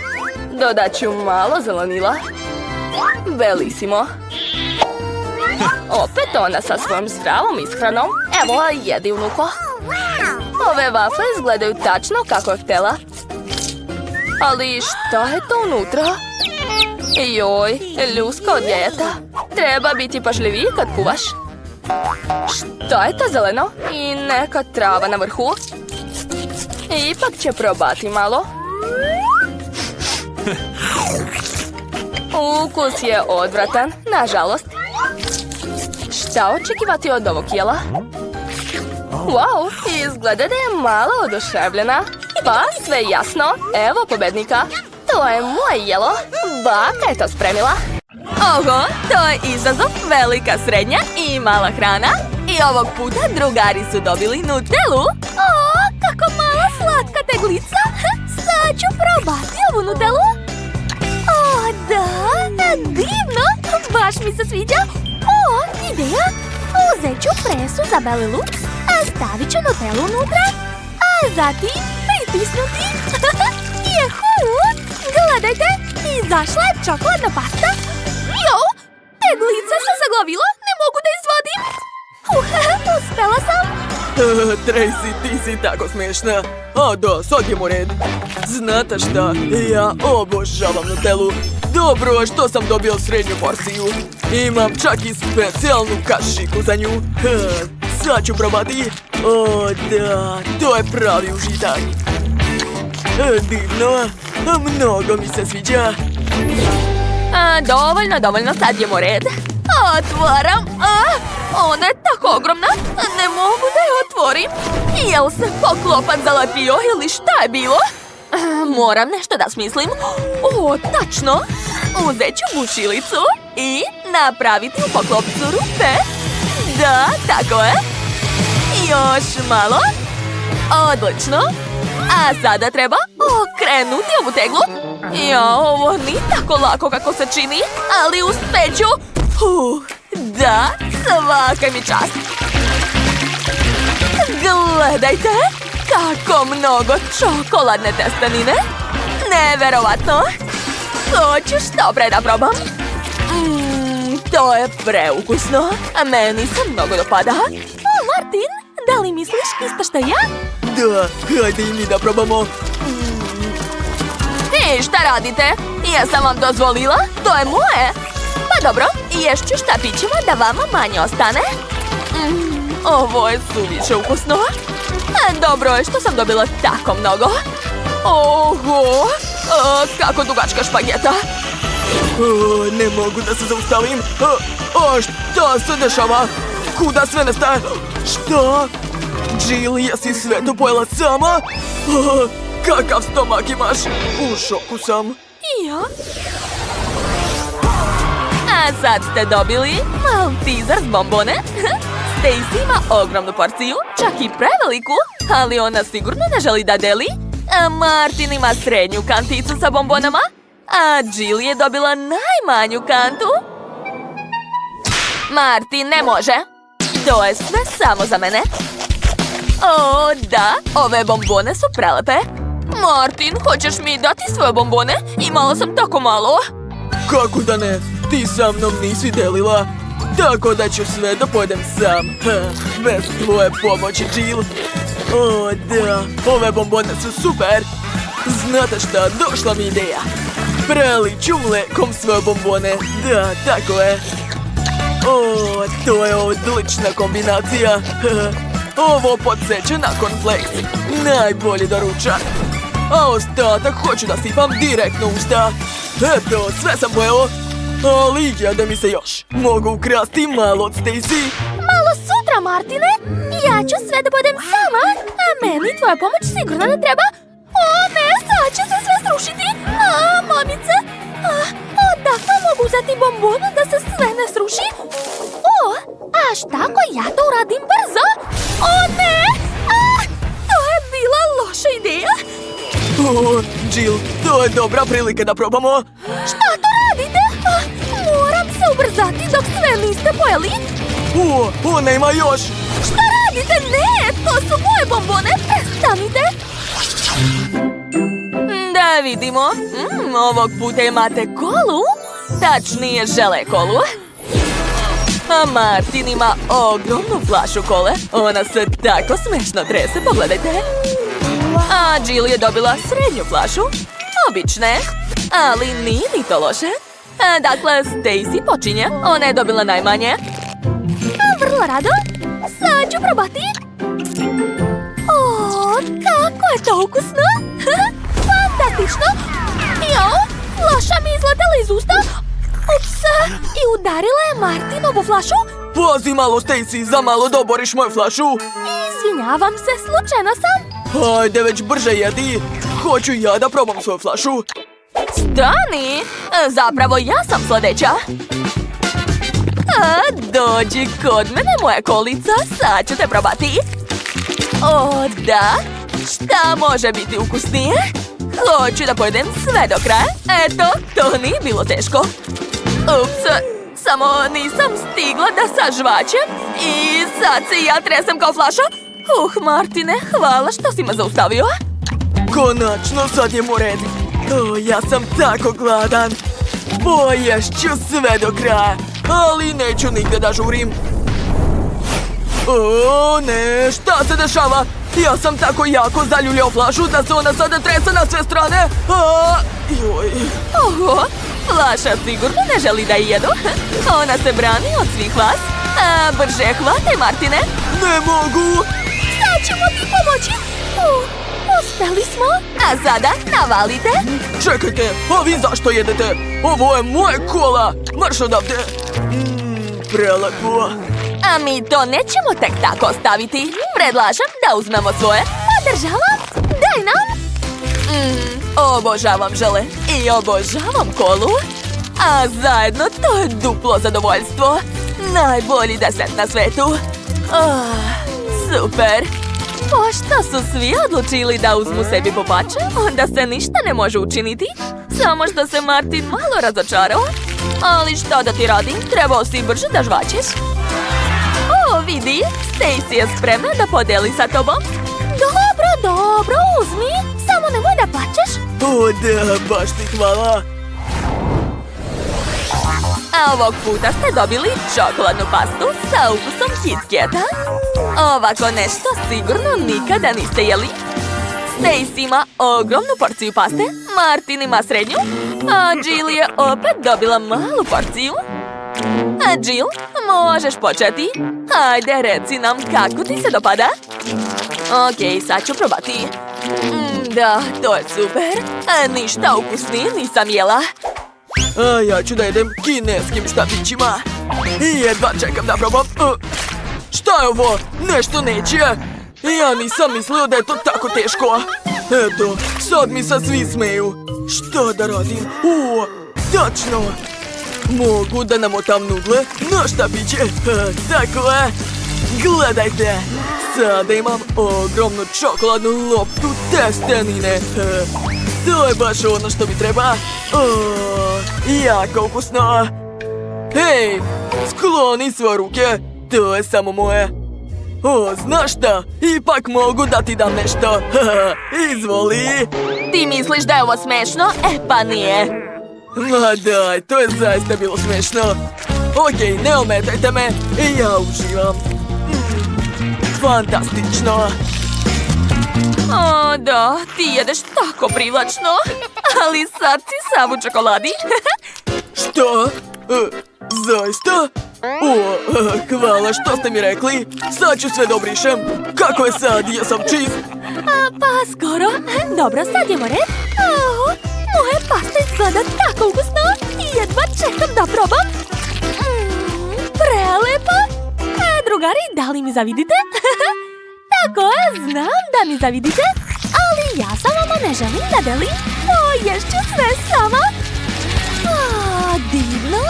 Dodat ću malo zelenila. Belisimo. Opet ona sa svojom zdravom ishranom. Evo, jedi, unuko. Ove vafle izgledaju tačno kako je htjela. Ali šta je to unutra? Joj, ljuska od jajeta. Treba biti pažljiviji kad kuvaš. Šta je to zeleno? I neka trava na vrhu. Ipak će probati malo. Ukus je odvratan, nažalost. Šta očekivati od ovog jela? Wow, izgleda da je malo oduševljena. Pa, sve jasno. Evo pobednika. To je moje jelo. Baka je to spremila. Oho, to je izazov, velika, srednja i mala hrana. I ovog puta drugari su dobili Nutellu. O, kako mala slatka teglica. Sad ću probati ovu Nutellu. O, da, divno. Baš mi se sviđa. O, ideja. Uzet ću presu za beli luk, a stavit ću Nutellu unutra, a zatim pritisnuti. Jehu! Gledajte, izašla je čokoladna pasta. Jo, teglica se zaglavila, ne mogu da izvadim. Uspela sam. Tracy, ti si tako smiješna. A da, sad je red. Znate šta, ja obožavam Nutellu. Dobro, što sam dobio srednju porciju. Imam čak i specijalnu kašiku za nju. Sad ću probati. O da, to je pravi užitak. Divno, mnogo mi se sviđa. Dovoljno, sad je red. Otvaram. Ona je tako ogromna, ne mogu da je otvorim. Jel se poklopac zalepio ili šta je bilo? Moram nešto da smislim. O, tačno. Uzet ću bušilicu i napraviti u poklopcu rupe. Da, tako je. Još malo. Odlično. A sada treba okrenuti ovu teglu. Ovo nije tako lako kako se čini, ali uspeću. Da, svaka mi čast. Gledajte, kako mnogo čokoladne testenine. Neverovatno. Hoću što pre da probam. To je preukusno. A meni se mnogo dopada. O, Martin, da li misliš isto što ja? Da, hajde i mi da probamo. I šta radite? Jesam vam dozvolila? To je moje. Pa dobro, ješću štapićima da vama manje ostane. Ovo je suviše ukusno. Dobro je što sam dobila tako mnogo. Oho, kako dugačka špageta. Ne mogu da se zaustavim. Šta se dešava? Kuda sve nestaje? Šta? Jill, jesi sve to pojela sama? Kakav stomak imaš? U šoku sam. I ja? A sad ste dobili Malteser s bombone. Stacy ima ogromnu porciju, čak i preveliku, ali ona sigurno ne želi da deli. A Martin ima srednju kanticu sa bombonama, a Jill je dobila najmanju kantu. Martin, ne može. To je sve samo za mene. O, da, ove bombone su prelepe. Martin, hoćeš mi dati svoje bombone? Imala sam tako malo. Kako da ne? Ti sa mnom nisi delila. Tako da ću sve da pojedem sam. Bez tvoje pomoći, Jill. O, da, ove bombone su super. Znate šta, došla mi ideja. Preliću mlekom svoje bombone. Da, tako je. O, to je odlična kombinacija. Ovo podsjeća na cornflakes. Najbolji doručak. A ostatak hoću da sipam direktno u usta. Eto, sve sam pojeo. Ali jede mi se još. Mogu ukrasti malo od Stacy. Malo sutra, Martine. Ja ću sve da budem sama. A meni tvoja pomoć sigurno ne treba. O ne, sad će se sve srušiti. Mamice. Odakle mogu uzeti bombonu da se sve ne sruši? A šta ako ja to uradim brzo? O ne! To je bila loša ideja. Jill, to je dobra prilika da probamo. Šta to radite? Moram se ubrzati dok sve niste pojeli. Ona ima još. Šta radite? Ne, to su moje bombone. Prestanite. vidimo. Ovog puta imate kolu. Tačnije žele kolu. A Martin ima ogromnu flašu kole. Ona se tako smešno trese, pogledajte. A Jill je dobila srednju flašu. Obične, ali nije ni to loše. Dakle, Stacy počinje. Ona je dobila najmanje. Vrlo rado. Sad ću probati. O, kako je to ukusno. Fantastično. Jao, flaša mi izletela iz usta. Ups, i udarila je Martinovu flašu. Pazi malo, Stacy, za malo da oboriš moju flašu. Izvinjavam se, slučajno sam. Hajde, već brže jedi. Hoću ja da probam svoju flašu. Stani! Zapravo ja sam sledeća. Dođi kod mene, moja kolica. Sad ću te probati. O, da? Šta može biti ukusnije? Hoću da pojedem sve do kraja. Eto, to nije bilo teško. Ups, samo nisam stigla da sažvaćem. I sad se ja tresem kao flaša. Martine, hvala što si me zaustavio. Konačno, sad je mu red. Ja sam tako gladan. Poješću sve do kraja, ali neću nigde da žurim. O, ne, šta se dešava? Ja sam tako jako zaljuljao flašu da se ona sada trese na sve strane. Joj. Oho, flaša sigurno ne želi da je jedu. Ona se brani od svih vas. Brže hvataj, Martine. Ne mogu. Sad ćemo ti pomoći. Uspeli smo. A sada navalite. Čekajte, a vi zašto jedete? Ovo je moje kola. Marš odavde. Prelepo. A mi to nećemo tek tako ostaviti. Predlažem da uzmemo svoje. Podržavam. Daj nam. Obožavam žele i obožavam kolu. A zajedno to je duplo zadovoljstvo. Najbolji deset na svetu. Super. Pošto su svi odlučili da uzmu sebi popače, onda se ništa ne može učiniti. Samo što se Martin malo razočarao. Ali što da ti radim, trebao si brže da žvaćeš. O, vidi, Stacy je spremna da podeli sa tobom. Dobro, uzmi. Samo nemoj da plačeš. O da, baš ti hvala. A ovog puta ste dobili čokoladnu pastu sa ukusom KitKata. Ovako nešto sigurno nikada niste jeli. Stacy ima ogromnu porciju paste, Martin ima srednju, a Jill je opet dobila malu porciju. A Jill, možeš početi. Hajde, reci nam kako ti se dopada. Ok, sad ću probati. Da, to je super. Ništa ukusnije nisam jela. A ja ću da jedem kineskim štapićima. I jedva čekam da probam. Šta je ovo? Nešto neće. Ja nisam mislio da je to tako teško. Eto, sad mi se svi smeju. Šta da radim? Tačno. Mogu da namotam nudle na štapiće. Tako je. Gledajte. Sada imam ogromnu čokoladnu loptu testenine. To je baš ono što mi treba. Jako ukusno. Hej, skloni svoje ruke. To je samo moje. Znaš šta? Ipak mogu da ti dam nešto. Izvoli. Ti misliš da je ovo smešno? Pa nije. Ma daj, to je zaista bilo smešno. Ok, ne ometajte me. Ja uživam. Fantastično. O, da, ti jedeš tako privlačno. Ali sad si sav u čokoladi. Što? Zaista? Hvala što ste mi rekli. Sad ću sve da obrišem. Kako je sad? Jesam čist? Pa skoro. Dobro, sad idemo red. Moje pasta izgleda tako ukusno. Jedva čekam da probam. Prelepo. Drugari, da li mi zavidite? Tako je, znam da mi zavidite. Ali ja sa vama ne želim da delim. Ješću sve sama. Divno.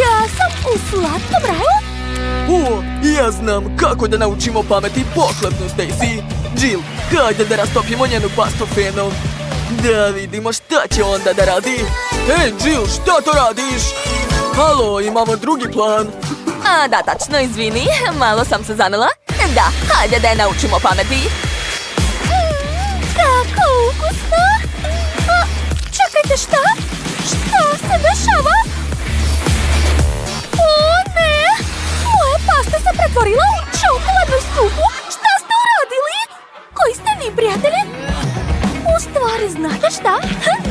Ja sam u slatkom raju. Ja znam kako da naučimo pameti pohlepnu Stacy. Jill, hajde da rastopimo njenu pastu fenom. Da vidimo šta će onda da radi. Hej, Jill, šta to radiš? Halo, imamo drugi plan. Da, tačno, izvini, malo sam se zanela. Da, hajde da je naučimo pameti. Tako ukusno! Čekajte, šta? Šta se dešava? O, ne! Moja pasta se pretvorila u čokoladnu supu! Šta ste uradili? Koji ste vi, prijatelji? U stvari, znate šta?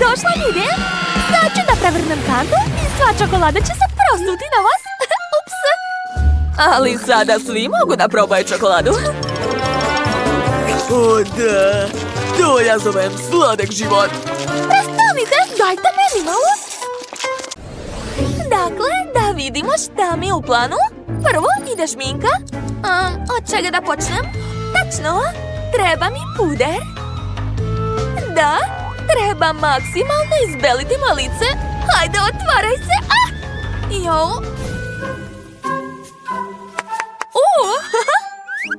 Došla mi ideja! Sad ću da prevrnem kantu i sva čokolada će se prosuti na vas! Ups! Ali sada svi mogu da probaju čokoladu. O da, to ja zovem sladak život. Prestanite, dajte meni malo! Dakle, da vidimo šta mi je u planu. Prvo ide šminka. Od čega da počnem? Tačno, treba mi puder. Da, treba maksimalno izbeliti moje lice. Hajde, otvaraj se. Jo.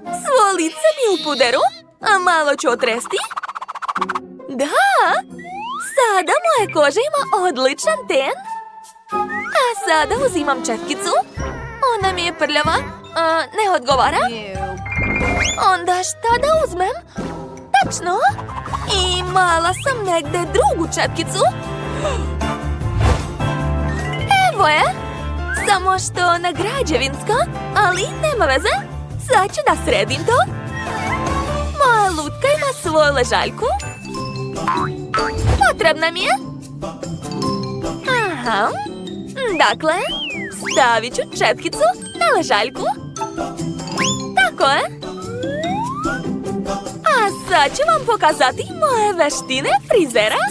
Svo lice mi je u puderu. A malo ću otresti. Da, sada moja koža ima odličan ten. A sada uzimam četkicu. Ona mi je prljava. Ne odgovara. Onda šta da uzmem? Tačno. Imala sam negde drugu četkicu. Evo je. Samo što ona građevinska, ali nema veze. Sad ću da sredim to. Moja lutka ima svoju ležaljku. Potrebna mi je. Aha. Dakle, stavit ću četkicu na ležaljku. Tako je. A sad ću vam pokazati moje veštine frizera.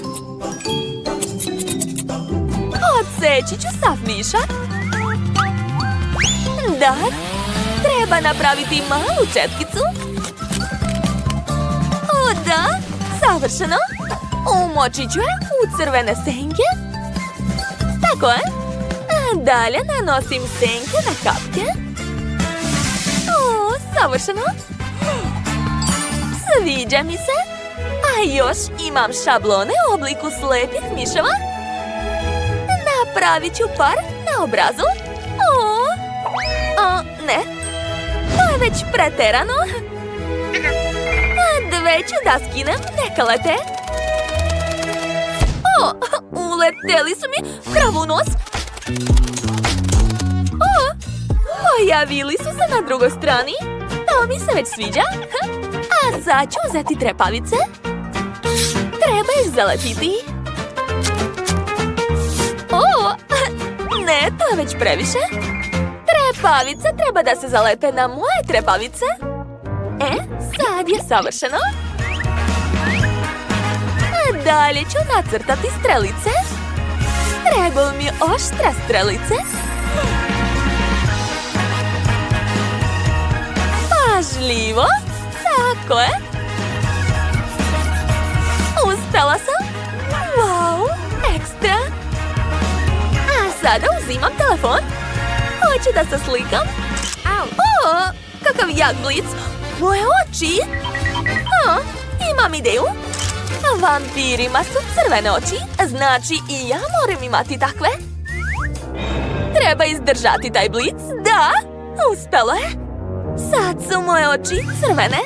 Odseći ću sav višak. Da, treba napraviti malu četkicu. O da, savršeno. Umočit ću je u crvene senke. Tako je. A dalje nanosim senke na kapke. O, savršeno. Sviđa mi se. A još imam šablone u obliku slepih miševa. Napravit ću par na obrazu. Ne. To je već preterano. Dve ću da skinem, neka lete. Uleteli su mi pravo u nos. Pojavili su se na drugoj strani. To mi se već sviđa. A sad ću uzeti trepavice. Treba ih zalepiti. Ne, to je već previše. Trepavice treba da se zalepe na moje trepavice. Sad je savršeno. A dalje ću nacrtati strelice. Trebaju mi oštre strelice. Pažljivo. Tako je. Uspela sam. Wow, ekstra. A sada uzimam telefon. Hoću da se slikam. Kakav jak blic. Moje oči. Imam ideju. Vampirima su crvene oči. Znači i ja moram imati takve. Treba izdržati taj blic. Da, uspelo je. Sad su moje oči crvene.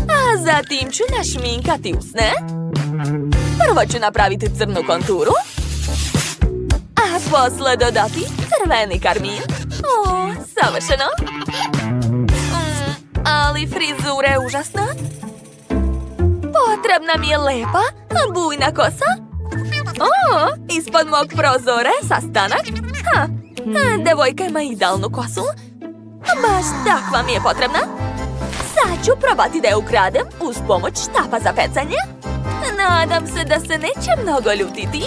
A zatim ću našminkati usne. Prvo ću napraviti crnu konturu. A posle dodati crveni karmin. Savršeno. Ali frizura je užasna. Potrebna mi je lepa, bujna kosa. Ispod mog prozora je sastanak. Devojka ima idealnu kosu. Baš takva mi je potrebna. Sad ću probati da je ukradem uz pomoć štapa za pecanje. Nadam se da se neće mnogo ljutiti.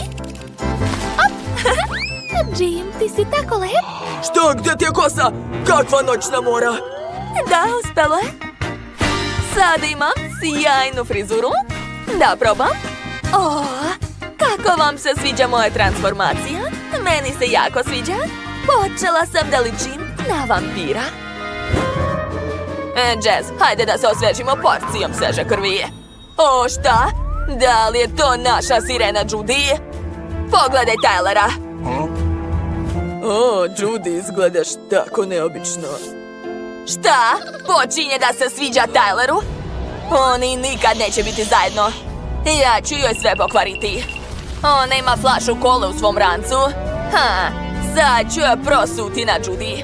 Jim, ti si tako lep. Što, gdje ti je kosa? Kakva noćna mora? Da, uspelo je. Sada imam sjajnu frizuru. Da probam. Kako vam se sviđa moja transformacija? Meni se jako sviđa. Počela sam da ličim na vampira. Jazz, hajde da se osvežimo porcijom sveže krvi. Šta? Da li je to naša sirena Judy? Pogledaj Tylera. Judy, izgledaš tako neobično. Šta? Počinje da se sviđa Tyleru? Oni nikad neće biti zajedno. Ja ću joj sve pokvariti. Ona ima flašu kole u svom rancu. Sad ću joj prosuti na Judy.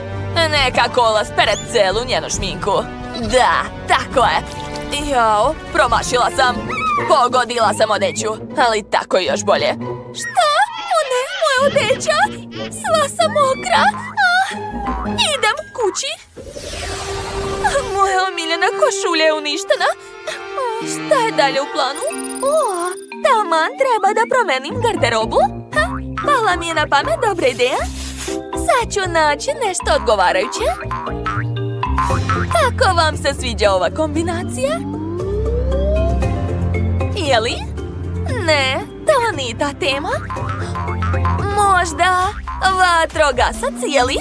Neka kola spere celu njenu šminku. Da, tako je. Jao, promašila sam. Pogodila sam odeću, ali tako je još bolje. Šta? O ne, moja odeća! Sva sam mokra. Idem kući. Moja omiljena košulja je uništena. Šta je dalje u planu? Taman treba da promenim garderobu. Pala mi je na pamet dobra ideja. Sad ću naći nešto odgovarajuće. Kako vam se sviđa ova kombinacija? Jeli? Ne, to nije ta tema. Možda vatrogasac, jeli?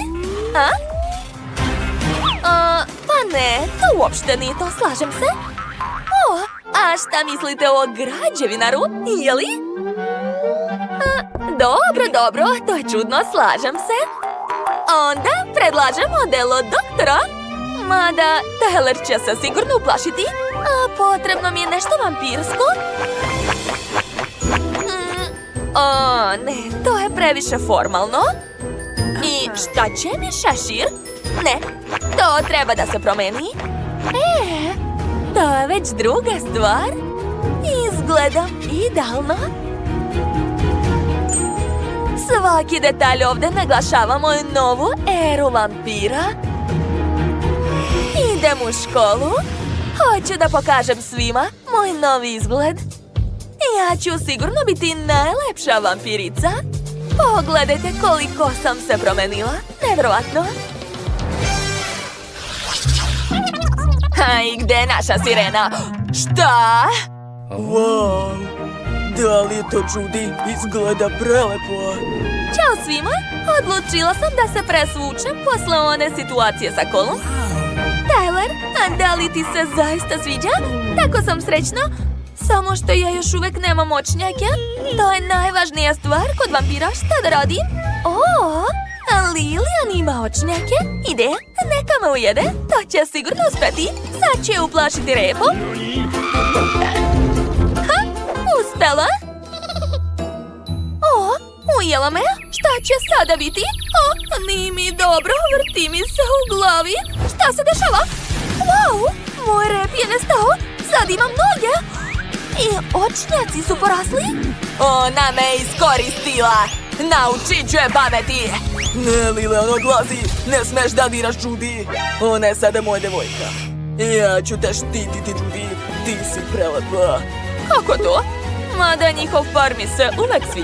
Pa ne, to uopšte nije to, slažem se. A šta mislite o građevinaru, jeli? Dobro, to je čudno, slažem se. Onda predlažem odelo doktora. Mada Tyler će se sigurno uplašiti. Potrebno mi je nešto vampirsko. Ne, to je previše formalno. I šta će mi šešir? Ne, to treba da se promeni. To je već druga stvar. Izgledam idealno. Svaki detalj ovdje naglašava moju novu eru vampira. Idem u školu. Hoću da pokažem svima moj novi izgled. Ja ću sigurno biti najlepša vampirica. Pogledajte koliko sam se promenila. Nevjerovatno. I gde je naša sirena? Šta? Wow, da li je to Judy? Izgleda prelepo. Ćao svima, odlučila sam da se presvučem posle one situacije sa kolom. Tyler, a da li ti se zaista sviđa? Tako sam srećna. Samo što ja još uvek nemam očnjake. To je najvažnija stvar kod vampira. Šta da radim? Lilian ima očnjake. Ide, neka me ujede. To će sigurno uspeti. Sad će je uplašiti repom. Uspela. Ujela me. Šta će sada biti? Nije mi dobro. Vrti mi se u glavi. Šta se dešava? Wow, moj rep je nestao. Sad imam noge. I očnjaci su porasli. Ona me iskoristila. Naučit ću je pameti. Ne, Lilian, odlazi. Ne smeš da diraš Judy. Ona je sada moja devojka. Ja ću te štititi, Judy. Ti si prelepa. Kako to? Mada njihov par mi se uvek sviđa.